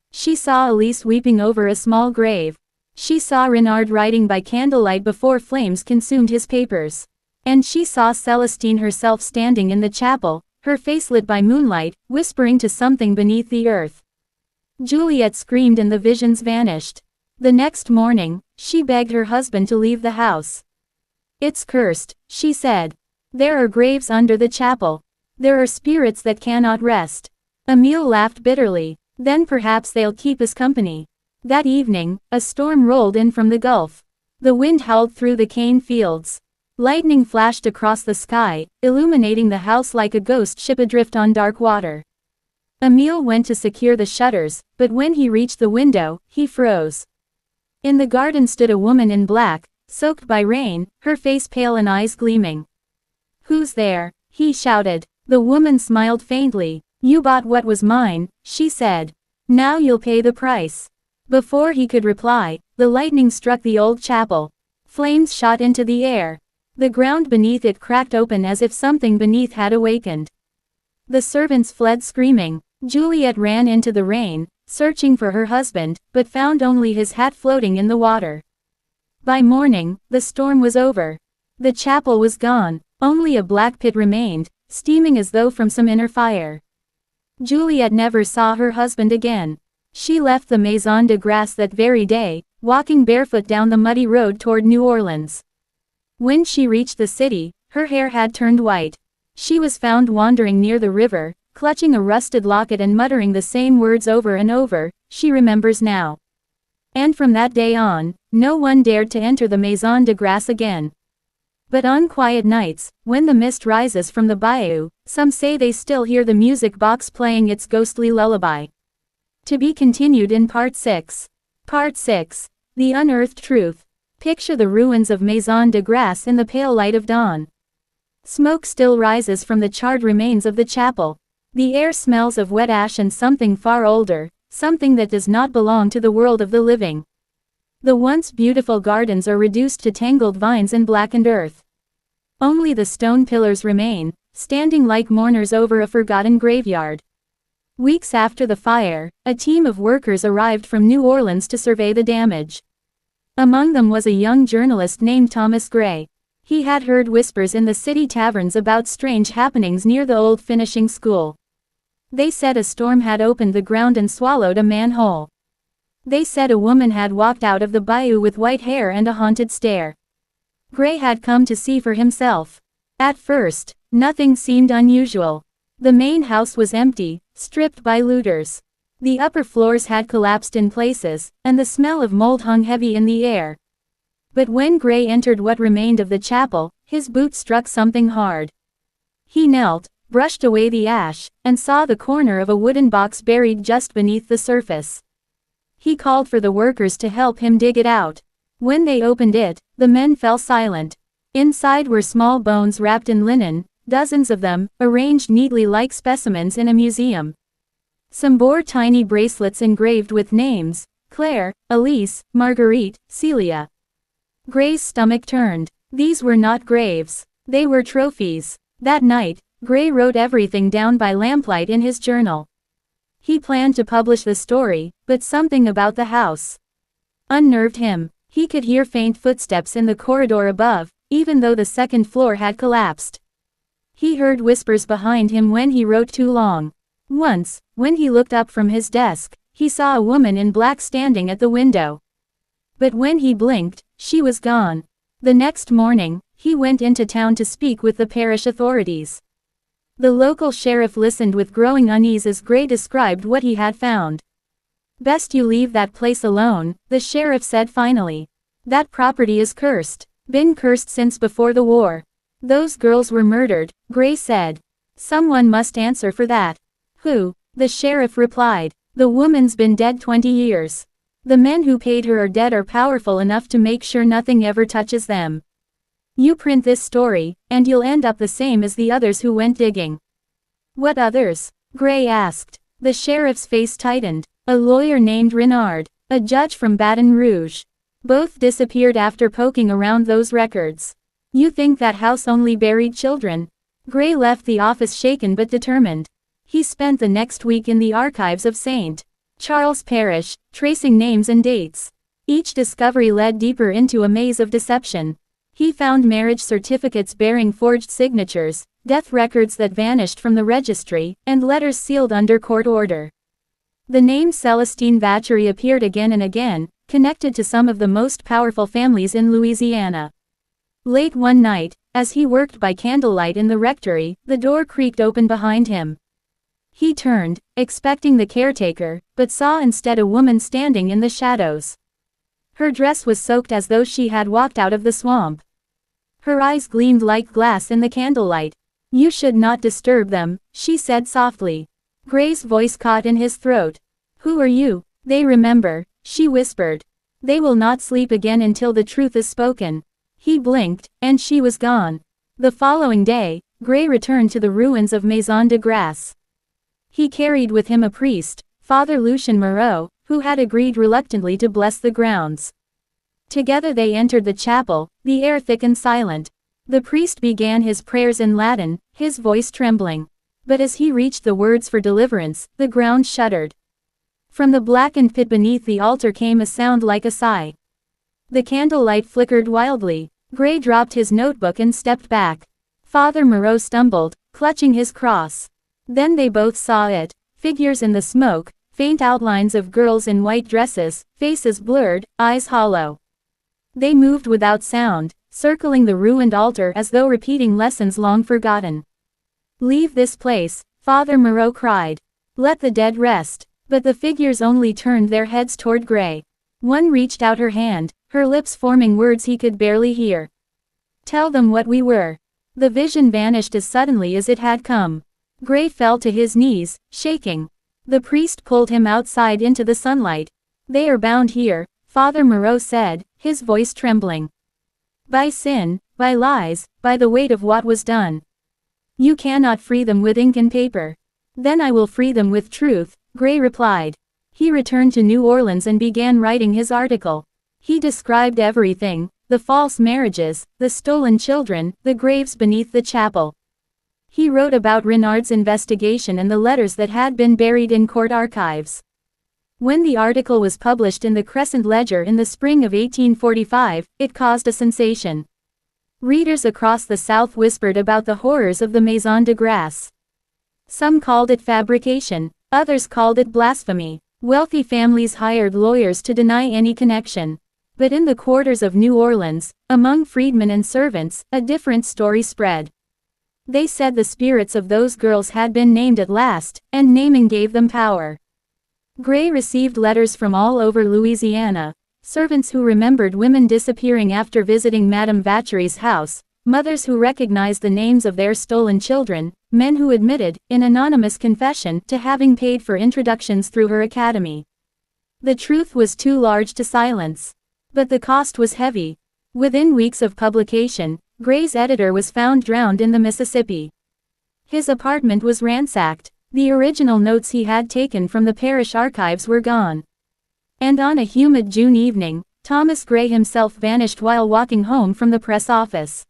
She saw Elise weeping over a small grave. She saw Renard writing by candlelight before flames consumed his papers. And she saw Celestine herself standing in the chapel, her face lit by moonlight, whispering to something beneath the earth. Juliet screamed and the visions vanished. The next morning, she begged her husband to leave the house. "It's cursed," she said. "There are graves under the chapel. There are spirits that cannot rest." Emile laughed bitterly. "Then perhaps they'll keep us company." That evening, a storm rolled in from the Gulf. The wind howled through the cane fields. Lightning flashed across the sky, illuminating the house like a ghost ship adrift on dark water. Emile went to secure the shutters, but when he reached the window, he froze. In the garden stood a woman in black, soaked by rain, her face pale and eyes gleaming. "Who's there?" he shouted. The woman smiled faintly. "You bought what was mine," she said. "Now you'll pay the price." Before he could reply, the lightning struck the old chapel. Flames shot into the air. The ground beneath it cracked open as if something beneath had awakened. The servants fled screaming. Juliet ran into the rain, searching for her husband, but found only his hat floating in the water. By morning, the storm was over. The chapel was gone. Only a black pit remained, steaming as though from some inner fire. Juliet never saw her husband again. She left the Maison de Grasse that very day, walking barefoot down the muddy road toward New Orleans. When she reached the city, her hair had turned white. She was found wandering near the river, clutching a rusted locket and muttering the same words over and over, she remembers now. And from that day on, no one dared to enter the Maison de Grasse again. But on quiet nights, when the mist rises from the bayou, some say they still hear the music box playing its ghostly lullaby. To be continued in Part 6. Part 6. The Unearthed Truth. Picture the ruins of Maison de Grasse in the pale light of dawn. Smoke still rises from the charred remains of the chapel. The air smells of wet ash and something far older, something that does not belong to the world of the living. The once beautiful gardens are reduced to tangled vines and blackened earth. Only the stone pillars remain, standing like mourners over a forgotten graveyard. Weeks after the fire, a team of workers arrived from New Orleans to survey the damage. Among them was a young journalist named Thomas Gray. He had heard whispers in the city taverns about strange happenings near the old finishing school. They said a storm had opened the ground and swallowed a man whole. They said a woman had walked out of the bayou with white hair and a haunted stare. Gray had come to see for himself. At first, nothing seemed unusual. The main house was empty, stripped by looters. The upper floors had collapsed in places, and the smell of mold hung heavy in the air. But when Gray entered what remained of the chapel, his boot struck something hard. He knelt, brushed away the ash, and saw the corner of a wooden box buried just beneath the surface. He called for the workers to help him dig it out. When they opened it, the men fell silent. Inside were small bones wrapped in linen, dozens of them, arranged neatly like specimens in a museum. Some bore tiny bracelets engraved with names: Claire, Elise, Marguerite, Celia. Gray's stomach turned. These were not graves. They were trophies. That night, Gray wrote everything down by lamplight in his journal. He planned to publish the story, but something about the house unnerved him. He could hear faint footsteps in the corridor above, even though the second floor had collapsed. He heard whispers behind him when he wrote too long. Once, when he looked up from his desk, he saw a woman in black standing at the window. But when he blinked, she was gone. The next morning, he went into town to speak with the parish authorities. The local sheriff listened with growing unease as Gray described what he had found. "Best you leave that place alone," the sheriff said finally. "That property is cursed. Been cursed since before the war." "Those girls were murdered," Gray said. "Someone must answer for that." "Who?" the sheriff replied. "The woman's been dead 20 years. The men who paid her are dead or powerful enough to make sure nothing ever touches them. You print this story, and you'll end up the same as the others who went digging." "What others?" Gray asked. The sheriff's face tightened. "A lawyer named Renard, a judge from Baton Rouge. Both disappeared after poking around those records." "You think that house only buried children?" Gray left the office shaken but determined. He spent the next week in the archives of St. Charles Parish, tracing names and dates. Each discovery led deeper into a maze of deception. He found marriage certificates bearing forged signatures, death records that vanished from the registry, and letters sealed under court order. The name Celestine Vacherie appeared again and again, connected to some of the most powerful families in Louisiana. Late one night, as he worked by candlelight in the rectory, the door creaked open behind him. He turned, expecting the caretaker, but saw instead a woman standing in the shadows. Her dress was soaked as though she had walked out of the swamp. Her eyes gleamed like glass in the candlelight. "You should not disturb them," she said softly. Gray's voice caught in his throat. "Who are you?" "They remember," she whispered. "They will not sleep again until the truth is spoken." He blinked, and she was gone. The following day, Gray returned to the ruins of Maison de Grasse. He carried with him a priest, Father Lucien Moreau, who had agreed reluctantly to bless the grounds. Together they entered the chapel, the air thick and silent. The priest began his prayers in Latin, his voice trembling. But as he reached the words for deliverance, the ground shuddered. From the blackened pit beneath the altar came a sound like a sigh. The candlelight flickered wildly. Gray dropped his notebook and stepped back. Father Moreau stumbled, clutching his cross. Then they both saw it, figures in the smoke, faint outlines of girls in white dresses, faces blurred, eyes hollow. They moved without sound, circling the ruined altar as though repeating lessons long forgotten. "Leave this place," Father Moreau cried. "Let the dead rest." But the figures only turned their heads toward Gray. One reached out her hand, her lips forming words he could barely hear. "Tell them what we were." The vision vanished as suddenly as it had come. Gray fell to his knees, shaking. The priest pulled him outside into the sunlight. "They are bound here," Father Moreau said, his voice trembling. "By sin, by lies, by the weight of what was done. You cannot free them with ink and paper." "Then I will free them with truth," Gray replied. He returned to New Orleans and began writing his article. He described everything: the false marriages, the stolen children, the graves beneath the chapel. He wrote about Renard's investigation and the letters that had been buried in court archives. When the article was published in the Crescent Ledger in the spring of 1845, it caused a sensation. Readers across the South whispered about the horrors of the Maison de Grasse. Some called it fabrication, others called it blasphemy. Wealthy families hired lawyers to deny any connection. But in the quarters of New Orleans, among freedmen and servants, a different story spread. They said the spirits of those girls had been named at last, and naming gave them power. Gray received letters from all over Louisiana, servants who remembered women disappearing after visiting Madame Vacherie's house, mothers who recognized the names of their stolen children, men who admitted, in anonymous confession, to having paid for introductions through her academy. The truth was too large to silence. But the cost was heavy. Within weeks of publication, Gray's editor was found drowned in the Mississippi. His apartment was ransacked. The original notes he had taken from the parish archives were gone. And on a humid June evening, Thomas Gray himself vanished while walking home from the press office.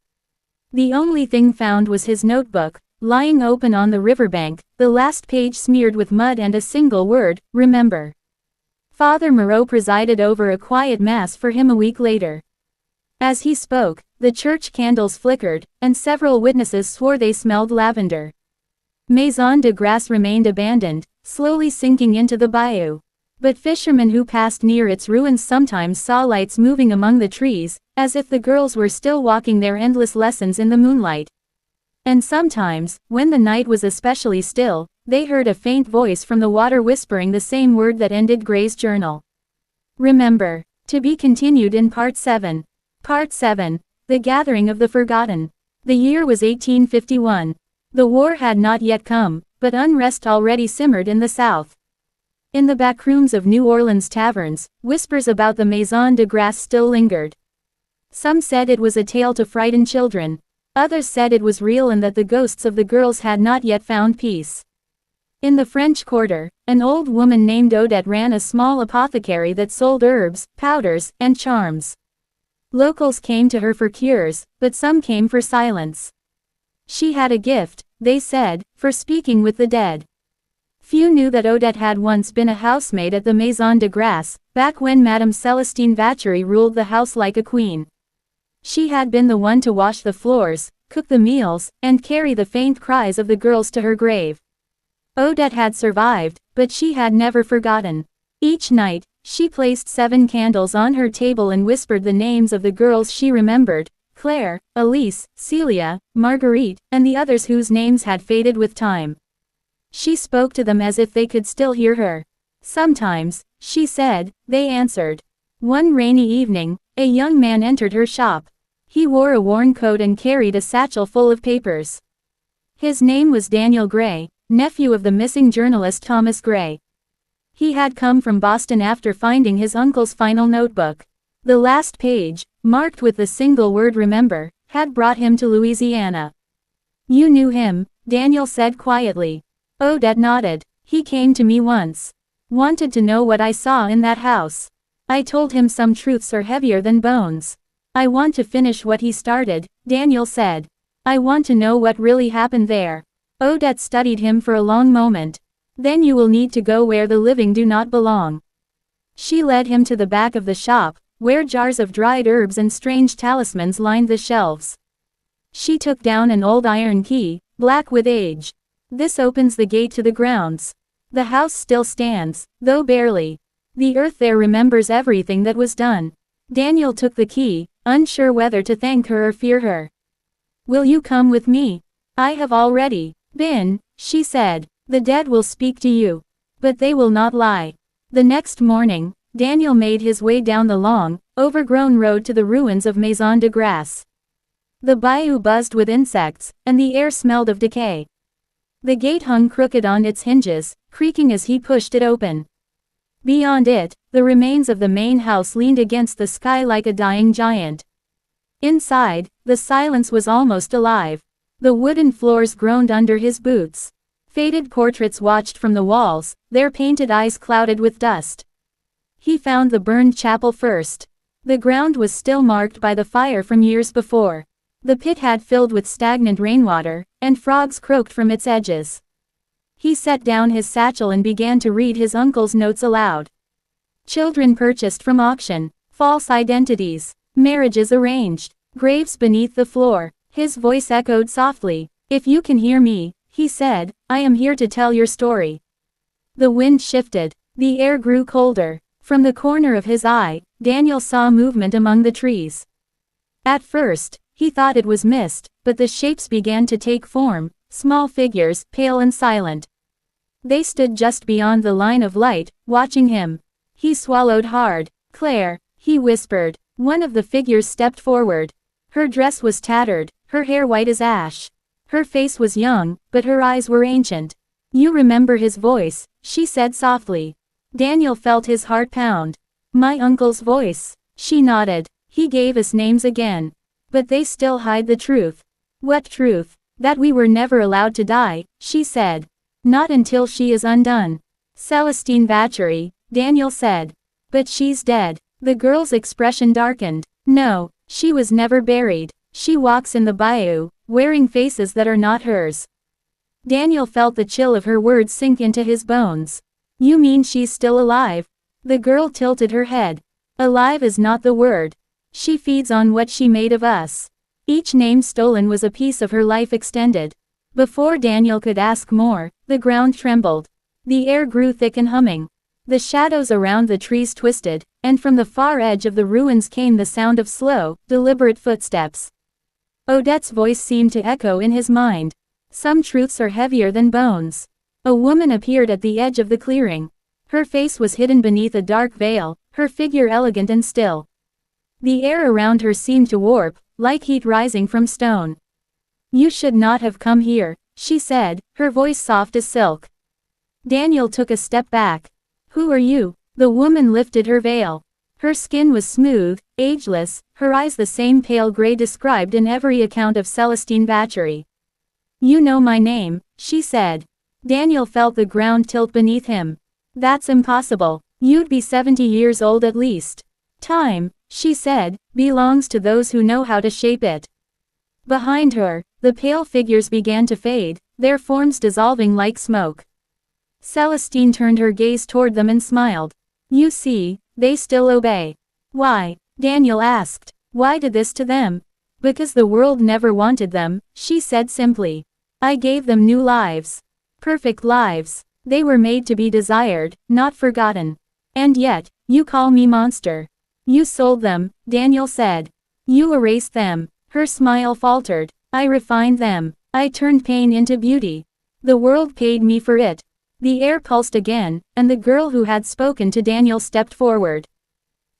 The only thing found was his notebook, lying open on the riverbank, the last page smeared with mud and a single word, "Remember." Father Moreau presided over a quiet mass for him a week later. As he spoke, the church candles flickered, and several witnesses swore they smelled lavender. Maison de Grasse remained abandoned, slowly sinking into the bayou. But fishermen who passed near its ruins sometimes saw lights moving among the trees, as if the girls were still walking their endless lessons in the moonlight. And sometimes, when the night was especially still, they heard a faint voice from the water whispering the same word that ended Gray's journal. Remember. To be continued in Part 7. Part 7. The Gathering of the Forgotten. The year was 1851. The war had not yet come, but unrest already simmered in the South. In the backrooms of New Orleans taverns, whispers about the Maison de Grasse still lingered. Some said it was a tale to frighten children. Others said it was real and that the ghosts of the girls had not yet found peace. In the French Quarter, an old woman named Odette ran a small apothecary that sold herbs, powders, and charms. Locals came to her for cures, but some came for silence. She had a gift, they said, for speaking with the dead. Few knew that Odette had once been a housemaid at the Maison de Grasse, back when Madame Celestine Vacherie ruled the house like a queen. She had been the one to wash the floors, cook the meals, and carry the faint cries of the girls to her grave. Odette had survived, but she had never forgotten. Each night, she placed 7 candles on her table and whispered the names of the girls she remembered: Claire, Elise, Celia, Marguerite, and the others whose names had faded with time. She spoke to them as if they could still hear her. Sometimes, she said, they answered. One rainy evening, a young man entered her shop. He wore a worn coat and carried a satchel full of papers. His name was Daniel Gray, nephew of the missing journalist Thomas Gray. He had come from Boston after finding his uncle's final notebook. The last page, marked with the single word "Remember," had brought him to Louisiana. You knew him, Daniel said quietly. Odette nodded. He came to me once. Wanted to know what I saw in that house. I told him some truths are heavier than bones. I want to finish what he started, Daniel said. I want to know what really happened there. Odette studied him for a long moment. Then you will need to go where the living do not belong. She led him to the back of the shop, where jars of dried herbs and strange talismans lined the shelves. She took down an old iron key, black with age. This opens the gate to the grounds. The house still stands, though barely. The earth there remembers everything that was done. Daniel took the key, unsure whether to thank her or fear her. Will you come with me? I have already been, she said. The dead will speak to you. But they will not lie. The next morning, Daniel made his way down the long, overgrown road to the ruins of Maison de Grasse. The bayou buzzed with insects, and the air smelled of decay. The gate hung crooked on its hinges, creaking as he pushed it open. Beyond it, the remains of the main house leaned against the sky like a dying giant. Inside, the silence was almost alive. The wooden floors groaned under his boots. Faded portraits watched from the walls, their painted eyes clouded with dust. He found the burned chapel first. The ground was still marked by the fire from years before. The pit had filled with stagnant rainwater, and frogs croaked from its edges. He set down his satchel and began to read his uncle's notes aloud. Children purchased from auction, false identities, marriages arranged, graves beneath the floor. His voice echoed softly. If you can hear me, he said, I am here to tell your story. The wind shifted. The air grew colder. From the corner of his eye, Daniel saw movement among the trees. At first, he thought it was mist, but the shapes began to take form, small figures, pale and silent. They stood just beyond the line of light, watching him. He swallowed hard. Claire, he whispered. One of the figures stepped forward. Her dress was tattered, her hair white as ash. Her face was young, but her eyes were ancient. You remember his voice, she said softly. Daniel felt his heart pound. My uncle's voice. She nodded. He gave us names again. But they still hide the truth. What truth? That we were never allowed to die, she said. Not until she is undone. Celestine Vacherie, Daniel said. But she's dead. The girl's expression darkened. No, she was never buried. She walks in the bayou, wearing faces that are not hers. Daniel felt the chill of her words sink into his bones. You mean she's still alive? The girl tilted her head. Alive is not the word. She feeds on what she made of us. Each name stolen was a piece of her life extended. Before Daniel could ask more, the ground trembled. The air grew thick and humming. The shadows around the trees twisted, and from the far edge of the ruins came the sound of slow, deliberate footsteps. Odette's voice seemed to echo in his mind. Some truths are heavier than bones. A woman appeared at the edge of the clearing. Her face was hidden beneath a dark veil, her figure elegant and still. The air around her seemed to warp, like heat rising from stone. You should not have come here, she said, her voice soft as silk. Daniel took a step back. Who are you? The woman lifted her veil. Her skin was smooth, ageless, her eyes the same pale gray described in every account of Celestine Vacherie. You know my name, she said. Daniel felt the ground tilt beneath him. That's impossible. You'd be 70 years old at least. Time, she said, belongs to those who know how to shape it. Behind her, the pale figures began to fade, their forms dissolving like smoke. Celestine turned her gaze toward them and smiled. You see, they still obey. Why? Daniel asked. Why did this to them? Because the world never wanted them, she said simply. I gave them new lives. Perfect lives. They were made to be desired, not forgotten. And yet, you call me monster. You sold them, Daniel said. You erased them. Her smile faltered. I refined them. I turned pain into beauty. The world paid me for it. The air pulsed again, and the girl who had spoken to Daniel stepped forward.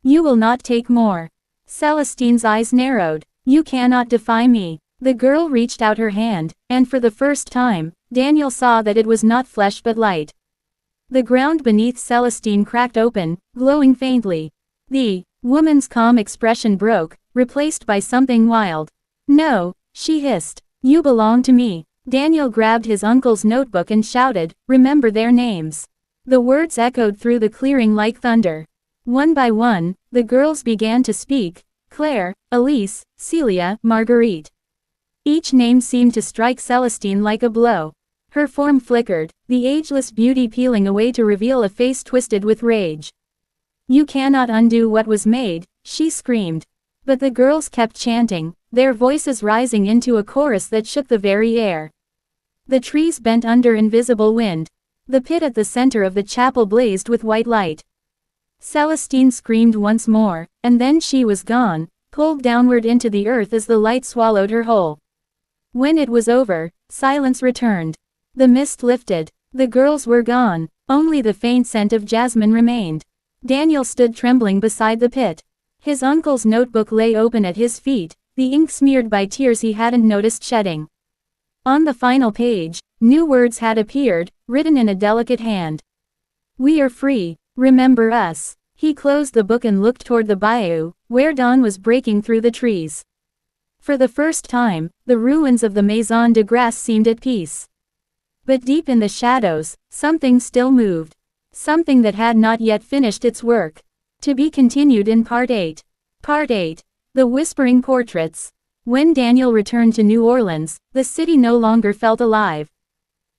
You will not take more. Celestine's eyes narrowed. You cannot defy me. The girl reached out her hand, and for the first time, Daniel saw that it was not flesh but light. The ground beneath Celestine cracked open, glowing faintly. The woman's calm expression broke, replaced by something wild. No, she hissed. You belong to me. Daniel grabbed his uncle's notebook and shouted, remember their names. The words echoed through the clearing like thunder. One by one, the girls began to speak. Claire, Elise, Celia, Marguerite. Each name seemed to strike Celestine like a blow. Her form flickered, the ageless beauty peeling away to reveal a face twisted with rage. You cannot undo what was made, she screamed. But the girls kept chanting, their voices rising into a chorus that shook the very air. The trees bent under invisible wind. The pit at the center of the chapel blazed with white light. Celestine screamed once more, and then she was gone, pulled downward into the earth as the light swallowed her whole. When it was over, silence returned. The mist lifted. The girls were gone. Only the faint scent of jasmine remained. Daniel stood trembling beside the pit. His uncle's notebook lay open at his feet, the ink smeared by tears he hadn't noticed shedding. On the final page, new words had appeared, written in a delicate hand. We are free. Remember us. He closed the book and looked toward the bayou, where dawn was breaking through the trees. For the first time, the ruins of the Maison de Grasse seemed at peace. But deep in the shadows, something still moved. Something that had not yet finished its work. To be continued in Part 8. Part 8. The Whispering Portraits. When Daniel returned to New Orleans, the city no longer felt alive.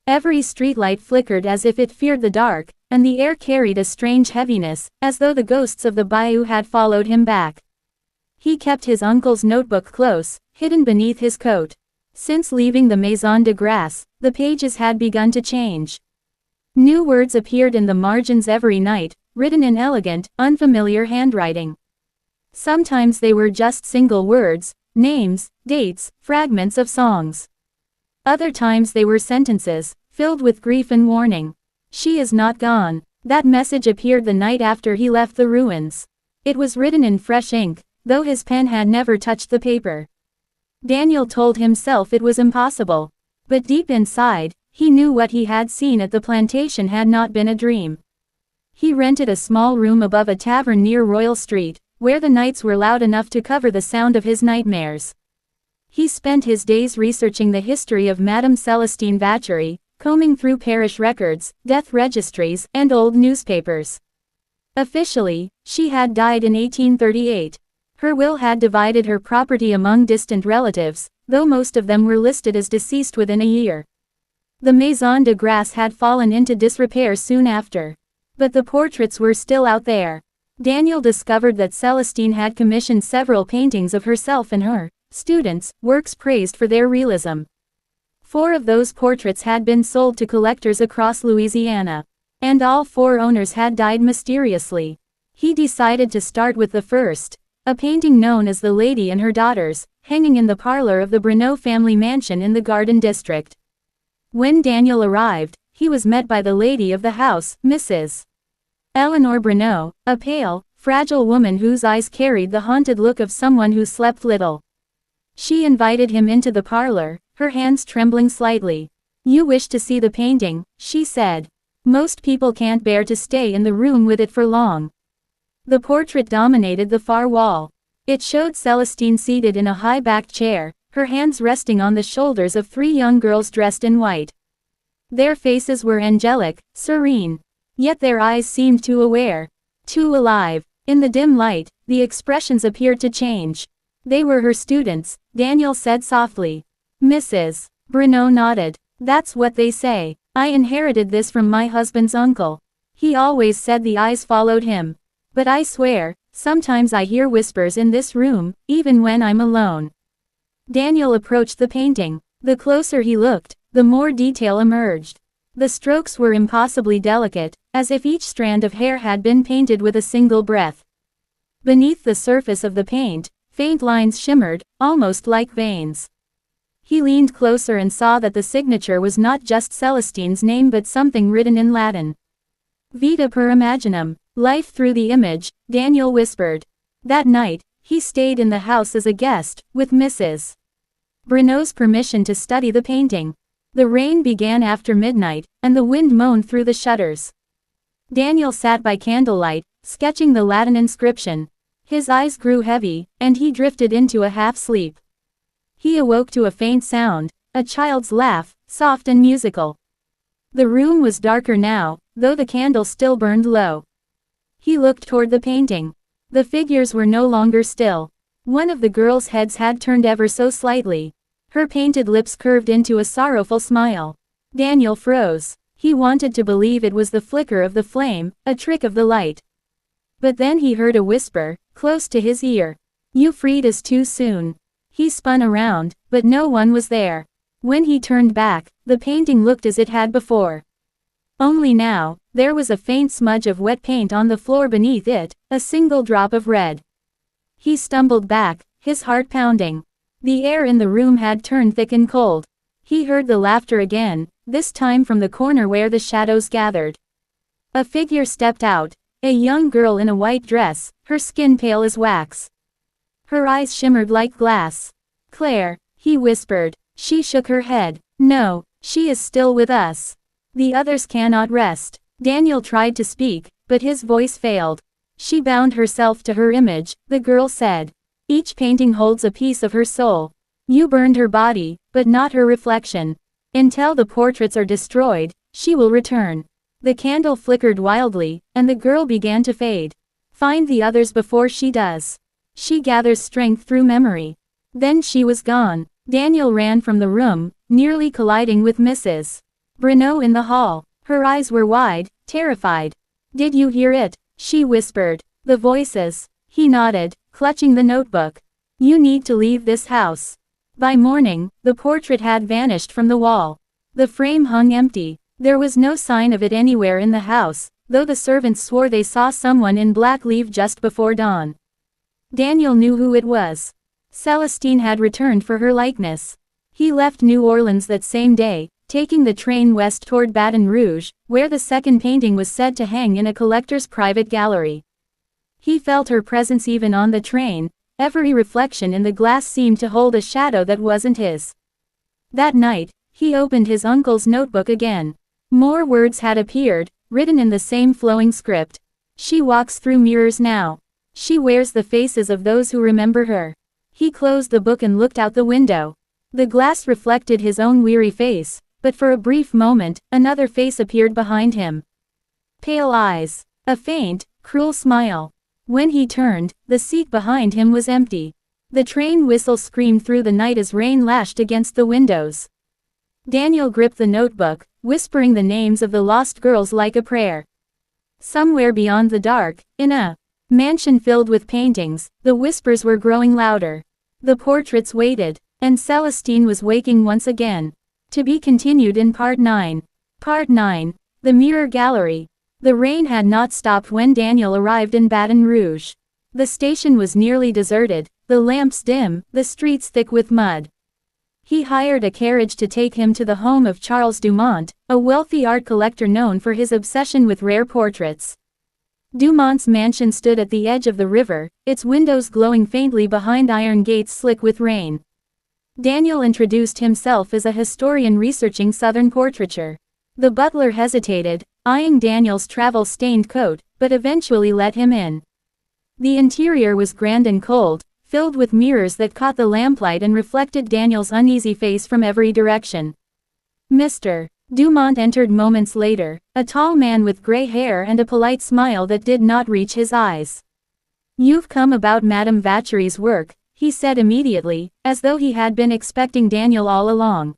Every streetlight flickered as if it feared the dark, and the air carried a strange heaviness, as though the ghosts of the bayou had followed him back. He kept his uncle's notebook close, hidden beneath his coat. Since leaving the Maison de Grasse, the pages had begun to change. New words appeared in the margins every night, written in elegant, unfamiliar handwriting. Sometimes they were just single words, names, dates, fragments of songs. Other times they were sentences, filled with grief and warning. She is not gone. That message appeared the night after he left the ruins. It was written in fresh ink, though his pen had never touched the paper. Daniel told himself it was impossible. But deep inside, he knew what he had seen at the plantation had not been a dream. He rented a small room above a tavern near Royal Street, where the nights were loud enough to cover the sound of his nightmares. He spent his days researching the history of Madame Celestine Vacherie, combing through parish records, death registries, and old newspapers. Officially, she had died in 1838. Her will had divided her property among distant relatives, though most of them were listed as deceased within a year. The Maison de Grasse had fallen into disrepair soon after. But the portraits were still out there. Daniel discovered that Celestine had commissioned several paintings of herself and her students, works praised for their realism. 4 of those portraits had been sold to collectors across Louisiana. And all 4 owners had died mysteriously. He decided to start with the first, a painting known as The Lady and Her Daughters, hanging in the parlor of the Bruneau family mansion in the Garden District. When Daniel arrived, he was met by the lady of the house, Mrs. Eleanor Bruneau, a pale, fragile woman whose eyes carried the haunted look of someone who slept little. She invited him into the parlor, her hands trembling slightly. "You wish to see the painting," she said. "Most people can't bear to stay in the room with it for long." The portrait dominated the far wall. It showed Celestine seated in a high-backed chair, her hands resting on the shoulders of 3 young girls dressed in white. Their faces were angelic, serene. Yet their eyes seemed too aware, too alive. In the dim light, the expressions appeared to change. "They were her students," Daniel said softly. Mrs. Bruneau nodded. "That's what they say. I inherited this from my husband's uncle. He always said the eyes followed him. But I swear, sometimes I hear whispers in this room, even when I'm alone." Daniel approached the painting. The closer he looked, the more detail emerged. The strokes were impossibly delicate, as if each strand of hair had been painted with a single breath. Beneath the surface of the paint, faint lines shimmered, almost like veins. He leaned closer and saw that the signature was not just Celestine's name but something written in Latin. "Vita per imaginum," life through the image, Daniel whispered. That night, he stayed in the house as a guest, with Mrs. Bruneau's permission to study the painting. The rain began after midnight, and the wind moaned through the shutters. Daniel sat by candlelight, sketching the Latin inscription. His eyes grew heavy, and he drifted into a half-sleep. He awoke to a faint sound, a child's laugh, soft and musical. The room was darker now, though the candle still burned low. He looked toward the painting. The figures were no longer still. One of the girls' heads had turned ever so slightly. Her painted lips curved into a sorrowful smile. Daniel froze. He wanted to believe it was the flicker of the flame, a trick of the light. But then he heard a whisper, close to his ear. "You freed us too soon." He spun around, but no one was there. When he turned back, the painting looked as it had before. Only now, there was a faint smudge of wet paint on the floor beneath it, a single drop of red. He stumbled back, his heart pounding. The air in the room had turned thick and cold. He heard the laughter again, this time from the corner where the shadows gathered. A figure stepped out, a young girl in a white dress, her skin pale as wax. Her eyes shimmered like glass. "Claire," he whispered. She shook her head. "No, she is still with us. The others cannot rest." Daniel tried to speak, but his voice failed. "She bound herself to her image," the girl said. "Each painting holds a piece of her soul. You burned her body, but not her reflection. Until the portraits are destroyed, she will return." The candle flickered wildly, and the girl began to fade. "Find the others before she does. She gathers strength through memory." Then she was gone. Daniel ran from the room, nearly colliding with Mrs. Bruneau in the hall. Her eyes were wide, terrified. "Did you hear it?" she whispered. "The voices." He nodded, clutching the notebook. "You need to leave this house." By morning, the portrait had vanished from the wall. The frame hung empty. There was no sign of it anywhere in the house, though the servants swore they saw someone in black leave just before dawn. Daniel knew who it was. Celestine had returned for her likeness. He left New Orleans that same day, taking the train west toward Baton Rouge, where the second painting was said to hang in a collector's private gallery. He felt her presence even on the train, Every reflection in the glass seemed to hold a shadow that wasn't his. That night, he opened his uncle's notebook again. More words had appeared, written in the same flowing script. She walks through mirrors now. She wears the faces of those who remember her. He closed the book and looked out the window. The glass reflected his own weary face, but for a brief moment, another face appeared behind him. Pale eyes. A faint, cruel smile. When he turned, the seat behind him was empty. The train whistle screamed through the night as rain lashed against the windows. Daniel gripped the notebook, whispering the names of the lost girls like a prayer. Somewhere beyond the dark, in a mansion filled with paintings, the whispers were growing louder. The portraits waited, and Celestine was waking once again. To be continued in Part 9. Part 9. The Mirror Gallery. The rain had not stopped when Daniel arrived in Baton Rouge. The station was nearly deserted, the lamps dim, the streets thick with mud. He hired a carriage to take him to the home of Charles Dumont, a wealthy art collector known for his obsession with rare portraits. Dumont's mansion stood at the edge of the river, its windows glowing faintly behind iron gates slick with rain. Daniel introduced himself as a historian researching Southern portraiture. The butler hesitated, eyeing Daniel's travel-stained coat, but eventually let him in. The interior was grand and cold, filled with mirrors that caught the lamplight and reflected Daniel's uneasy face from every direction. Mr. Dumont entered moments later, a tall man with gray hair and a polite smile that did not reach his eyes. "You've come about Madame Vacherie's work," he said immediately, as though he had been expecting Daniel all along.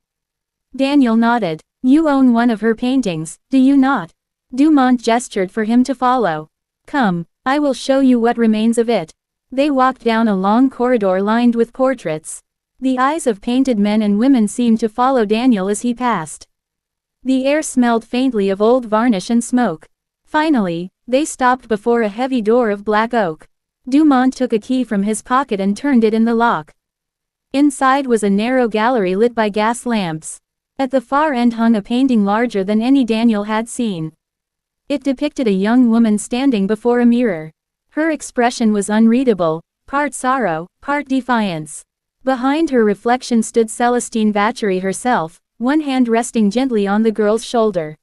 Daniel nodded. "You own one of her paintings, do you not?" Dumont gestured for him to follow. "Come, I will show you what remains of it." They walked down a long corridor lined with portraits. The eyes of painted men and women seemed to follow Daniel as he passed. The air smelled faintly of old varnish and smoke. Finally, they stopped before a heavy door of black oak. Dumont took a key from his pocket and turned it in the lock. Inside was a narrow gallery lit by gas lamps. At the far end hung a painting larger than any Daniel had seen. It depicted a young woman standing before a mirror. Her expression was unreadable, part sorrow, part defiance. Behind her reflection stood Celestine Vacherie herself, one hand resting gently on the girl's shoulder.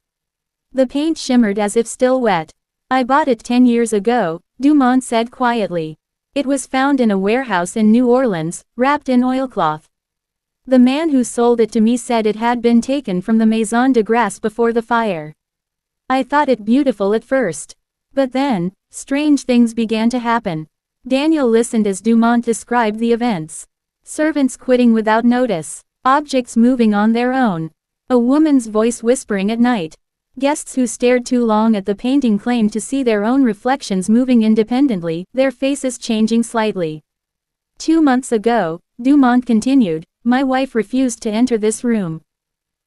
The paint shimmered as if still wet. "I bought it 10 years ago," Dumont said quietly. "It was found in a warehouse in New Orleans, wrapped in oilcloth. The man who sold it to me said it had been taken from the Maison de Grasse before the fire. I thought it beautiful at first. But then, strange things began to happen." Daniel listened as Dumont described the events. Servants quitting without notice. Objects moving on their own. A woman's voice whispering at night. Guests who stared too long at the painting claimed to see their own reflections moving independently, their faces changing slightly. 2 months ago, Dumont continued, my wife refused to enter this room.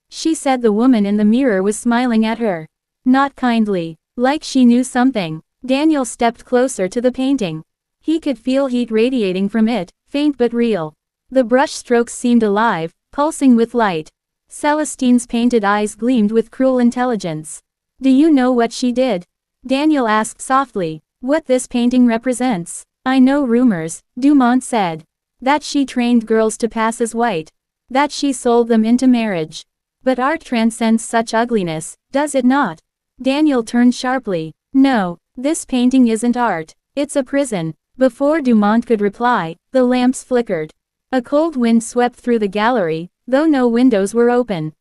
She said the woman in the mirror was smiling at her. Not kindly, like she knew something. Daniel stepped closer to the painting. He could feel heat radiating from it, faint but real. The brush strokes seemed alive, pulsing with light. Celestine's painted eyes gleamed with cruel intelligence. Do you know what she did? Daniel asked softly. What this painting represents? I know rumors, Dumont said. That she trained girls to pass as white. That she sold them into marriage. But art transcends such ugliness, does it not? Daniel turned sharply. No, this painting isn't art. It's a prison. Before Dumont could reply, the lamps flickered. A cold wind swept through the gallery, though no windows were open.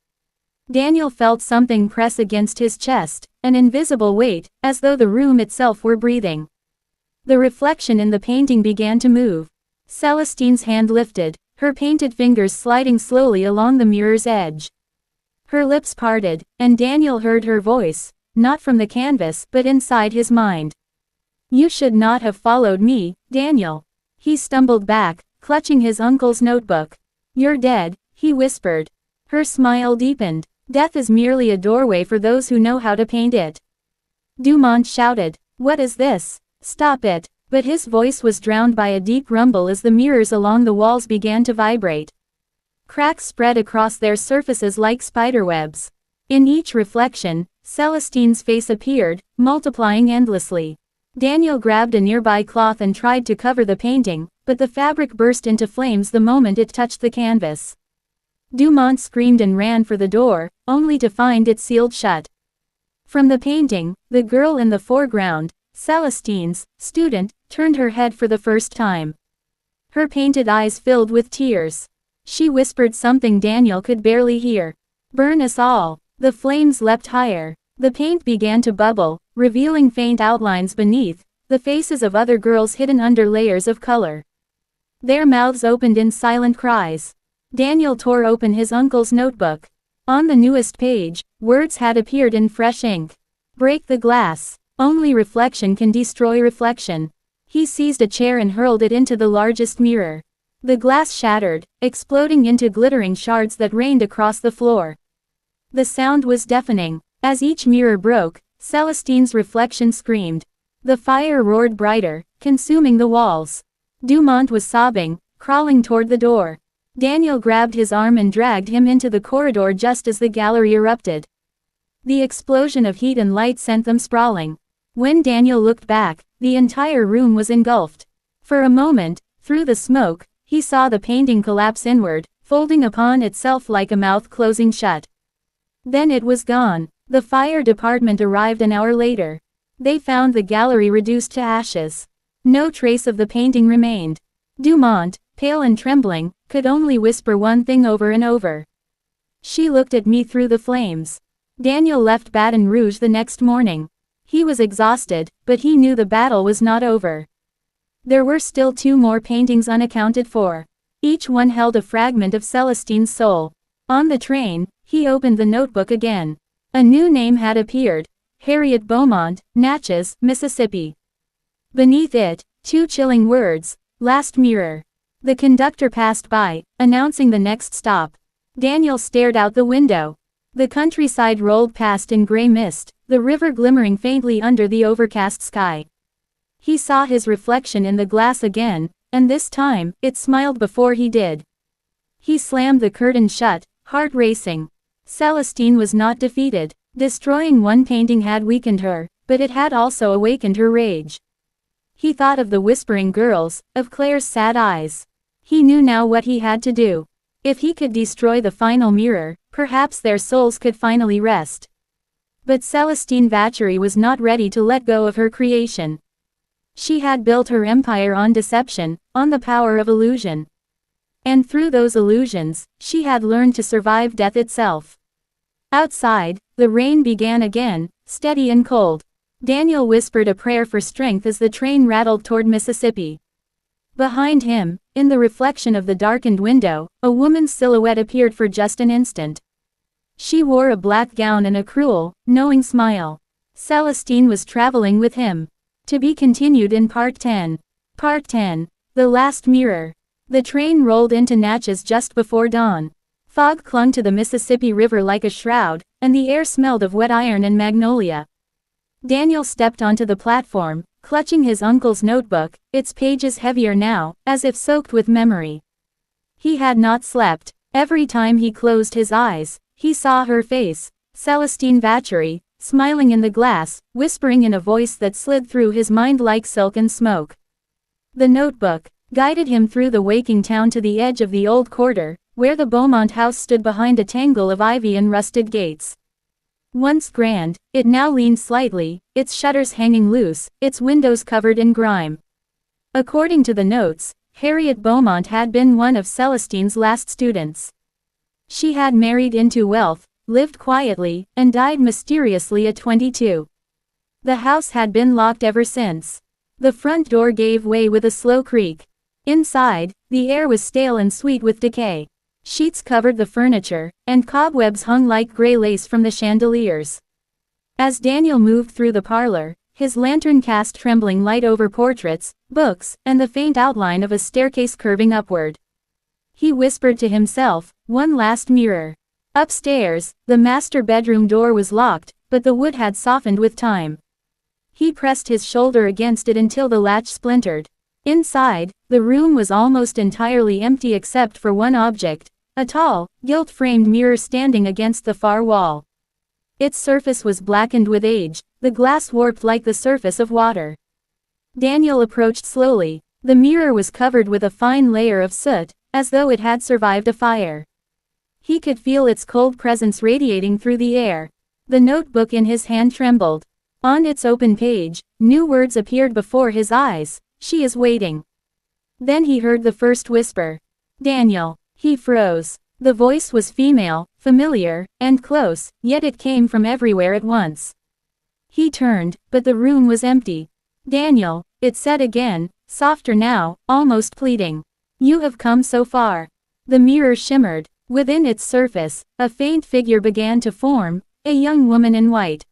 Daniel felt something press against his chest, an invisible weight, as though the room itself were breathing. The reflection in the painting began to move. Celestine's hand lifted, her painted fingers sliding slowly along the mirror's edge. Her lips parted, and Daniel heard her voice, not from the canvas but inside his mind. You should not have followed me, Daniel. He stumbled back, clutching his uncle's notebook. You're dead, he whispered. Her smile deepened. Death is merely a doorway for those who know how to paint it. Dumont shouted. What is this? Stop it. But his voice was drowned by a deep rumble as the mirrors along the walls began to vibrate. Cracks spread across their surfaces like spiderwebs. In each reflection, Celestine's face appeared, multiplying endlessly. Daniel grabbed a nearby cloth and tried to cover the painting, but the fabric burst into flames the moment it touched the canvas. Dumont screamed and ran for the door, only to find it sealed shut. From the painting, the girl in the foreground, Celestine's student, turned her head for the first time. Her painted eyes filled with tears. She whispered something Daniel could barely hear. "Burn us all." The flames leapt higher. The paint began to bubble, revealing faint outlines beneath, the faces of other girls hidden under layers of color. Their mouths opened in silent cries. Daniel tore open his uncle's notebook. On the newest page, words had appeared in fresh ink. "Break the glass. Only reflection can destroy reflection." He seized a chair and hurled it into the largest mirror. The glass shattered, exploding into glittering shards that rained across the floor. The sound was deafening. As each mirror broke, Celestine's reflection screamed. The fire roared brighter, consuming the walls. Dumont was sobbing, crawling toward the door. Daniel grabbed his arm and dragged him into the corridor just as the gallery erupted. The explosion of heat and light sent them sprawling. When Daniel looked back, the entire room was engulfed. For a moment, through the smoke, he saw the painting collapse inward, folding upon itself like a mouth closing shut. Then it was gone. The fire department arrived an hour later. They found the gallery reduced to ashes. No trace of the painting remained. Dumont, pale and trembling, could only whisper one thing over and over. "She looked at me through the flames." Daniel left Baton Rouge the next morning. He was exhausted, but he knew the battle was not over. There were still 2 more paintings unaccounted for. Each one held a fragment of Celestine's soul. On the train, he opened the notebook again. A new name had appeared: Harriet Beaumont, Natchez, Mississippi. Beneath it, 2 chilling words: "Last mirror." The conductor passed by, announcing the next stop. Daniel stared out the window. The countryside rolled past in gray mist, the river glimmering faintly under the overcast sky. He saw his reflection in the glass again, and this time, it smiled before he did. He slammed the curtain shut, heart racing. Celestine was not defeated. Destroying one painting had weakened her, but it had also awakened her rage. He thought of the whispering girls, of Claire's sad eyes. He knew now what he had to do. If he could destroy the final mirror, perhaps their souls could finally rest. But Celestine Vacherie was not ready to let go of her creation. She had built her empire on deception, on the power of illusion. And through those illusions, she had learned to survive death itself. Outside, the rain began again, steady and cold. Daniel whispered a prayer for strength as the train rattled toward Mississippi. Behind him, in the reflection of the darkened window, a woman's silhouette appeared for just an instant. She wore a black gown and a cruel, knowing smile. Celestine was traveling with him. To be continued in Part 10. Part 10. The Last Mirror. The train rolled into Natchez just before dawn. Fog clung to the Mississippi River like a shroud, and the air smelled of wet iron and magnolia. Daniel stepped onto the platform, clutching his uncle's notebook, its pages heavier now, as if soaked with memory. He had not slept. Every time he closed his eyes, he saw her face, Celestine Vacherie, smiling in the glass, whispering in a voice that slid through his mind like silk and smoke. The notebook guided him through the waking town to the edge of the old quarter, where the Beaumont house stood behind a tangle of ivy and rusted gates. Once grand, it now leaned slightly, its shutters hanging loose, its windows covered in grime. According to the notes, Harriet Beaumont had been one of Celestine's last students. She had married into wealth, lived quietly, and died mysteriously at 22. The house had been locked ever since. The front door gave way with a slow creak. Inside, the air was stale and sweet with decay. Sheets covered the furniture, and cobwebs hung like gray lace from the chandeliers. As Daniel moved through the parlor, his lantern cast trembling light over portraits, books, and the faint outline of a staircase curving upward. He whispered to himself, "One last mirror." Upstairs, the master bedroom door was locked, but the wood had softened with time. He pressed his shoulder against it until the latch splintered. Inside, the room was almost entirely empty except for one object, a tall, gilt-framed mirror standing against the far wall. Its surface was blackened with age, the glass warped like the surface of water. Daniel approached slowly. The mirror was covered with a fine layer of soot, as though it had survived a fire. He could feel its cold presence radiating through the air. The notebook in his hand trembled. On its open page, new words appeared before his eyes. She is waiting. Then he heard the first whisper. Daniel. He froze. The voice was female, familiar, and close, yet it came from everywhere at once. He turned, but the room was empty. Daniel, it said again, softer now, almost pleading. You have come so far. The mirror shimmered. Within its surface, a faint figure began to form, a young woman in white.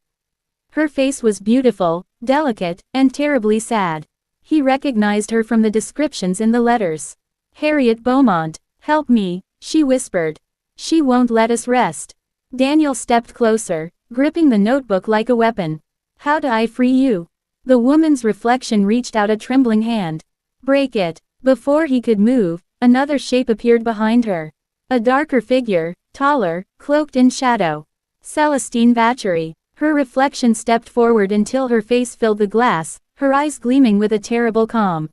Her face was beautiful, delicate, and terribly sad. He recognized her from the descriptions in the letters. Harriet Beaumont. Help me, she whispered. She won't let us rest. Daniel stepped closer, gripping the notebook like a weapon. How do I free you? The woman's reflection reached out a trembling hand. Break it. Before he could move, another shape appeared behind her. A darker figure, taller, cloaked in shadow. Celestine Vacherie. Her reflection stepped forward until her face filled the glass, her eyes gleaming with a terrible calm.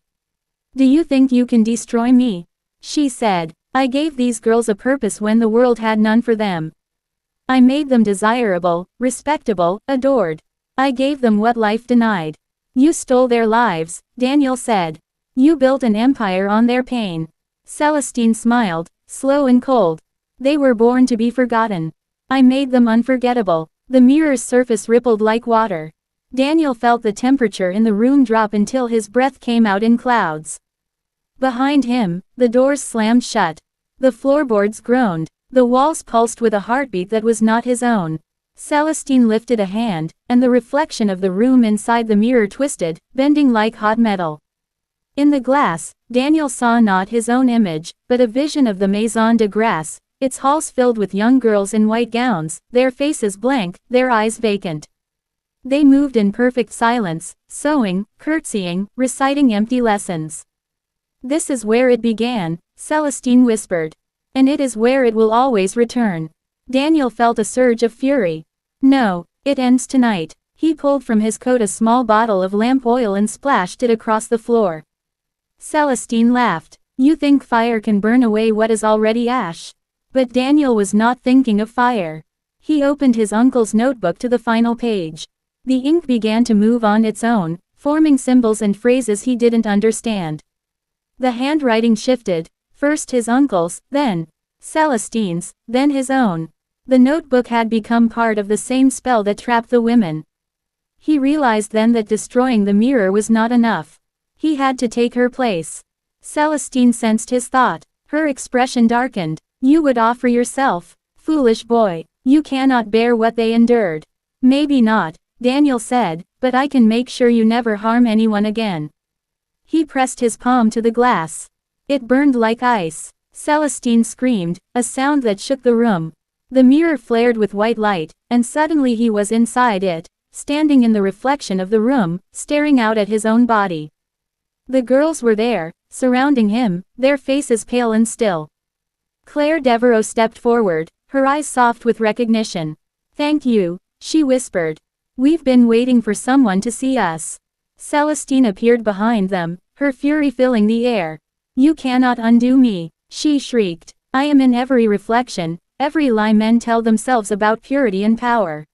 Do you think you can destroy me? She said. I gave these girls a purpose when the world had none for them. I made them desirable, respectable, adored. I gave them what life denied. You stole their lives, Daniel said. You built an empire on their pain. Celestine smiled, slow and cold. They were born to be forgotten. I made them unforgettable. The mirror's surface rippled like water. Daniel felt the temperature in the room drop until his breath came out in clouds. Behind him, the doors slammed shut. The floorboards groaned. The walls pulsed with a heartbeat that was not his own. Celestine lifted a hand, and the reflection of the room inside the mirror twisted, bending like hot metal. In the glass, Daniel saw not his own image, but a vision of the Maison de Grasse, its halls filled with young girls in white gowns, their faces blank, their eyes vacant. They moved in perfect silence, sewing, curtsying, reciting empty lessons. This is where it began, Celestine whispered. And it is where it will always return. Daniel felt a surge of fury. No, it ends tonight. He pulled from his coat a small bottle of lamp oil and splashed it across the floor. Celestine laughed. You think fire can burn away what is already ash? But Daniel was not thinking of fire. He opened his uncle's notebook to the final page. The ink began to move on its own, forming symbols and phrases he didn't understand. The handwriting shifted, first his uncle's, then Celestine's, then his own. The notebook had become part of the same spell that trapped the women. He realized then that destroying the mirror was not enough. He had to take her place. Celestine sensed his thought. Her expression darkened. You would offer yourself, foolish boy. You cannot bear what they endured. Maybe not, Daniel said, but I can make sure you never harm anyone again. He pressed his palm to the glass. It burned like ice. Celestine screamed, a sound that shook the room. The mirror flared with white light, and suddenly he was inside it, standing in the reflection of the room, staring out at his own body. The girls were there, surrounding him, their faces pale and still. Claire Devereaux stepped forward, her eyes soft with recognition. Thank you, she whispered. We've been waiting for someone to see us. Celestine appeared behind them, her fury filling the air. You cannot undo me, she shrieked. I am in every reflection, every lie men tell themselves about purity and power.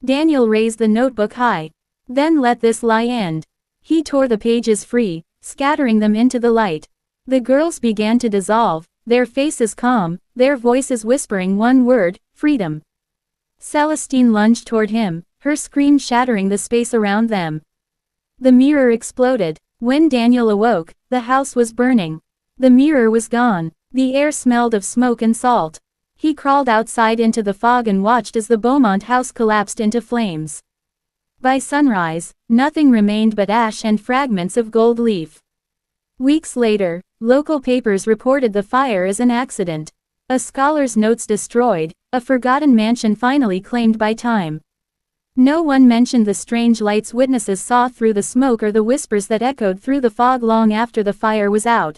Daniel raised the notebook high. Then let this lie end. He tore the pages free, scattering them into the light. The girls began to dissolve, their faces calm, their voices whispering one word, freedom. Celestine lunged toward him, her scream shattering the space around them. The mirror exploded. When Daniel awoke, the house was burning. The mirror was gone. The air smelled of smoke and salt. He crawled outside into the fog and watched as the Beaumont house collapsed into flames. By sunrise, nothing remained but ash and fragments of gold leaf. Weeks later, local papers reported the fire as an accident. A scholar's notes destroyed, a forgotten mansion finally claimed by time. No one mentioned the strange lights witnesses saw through the smoke or the whispers that echoed through the fog long after the fire was out.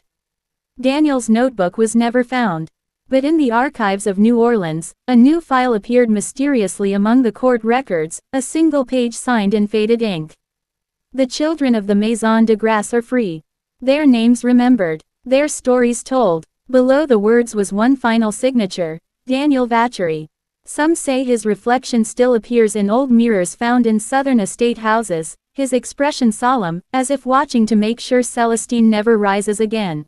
Daniel's notebook was never found. But in the archives of New Orleans, a new file appeared mysteriously among the court records, a single page signed in faded ink. The children of the Maison de Grasse are free. Their names remembered. Their stories told. Below the words was one final signature, Daniel Vacherie. Some say his reflection still appears in old mirrors found in southern estate houses, his expression solemn, as if watching to make sure Celestine never rises again.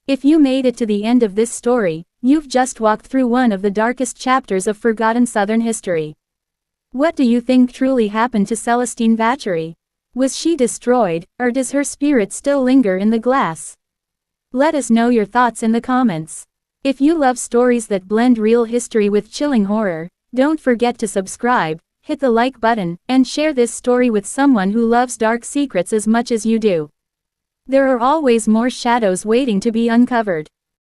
If you made it to the end of this story, you've just walked through one of the darkest chapters of forgotten southern history. What do you think truly happened to Celestine Vacherie? Was she destroyed, or does her spirit still linger in the glass? Let us know your thoughts in the comments. If you love stories that blend real history with chilling horror, don't forget to subscribe, hit the like button, and share this story with someone who loves dark secrets as much as you do. There are always more shadows waiting to be uncovered.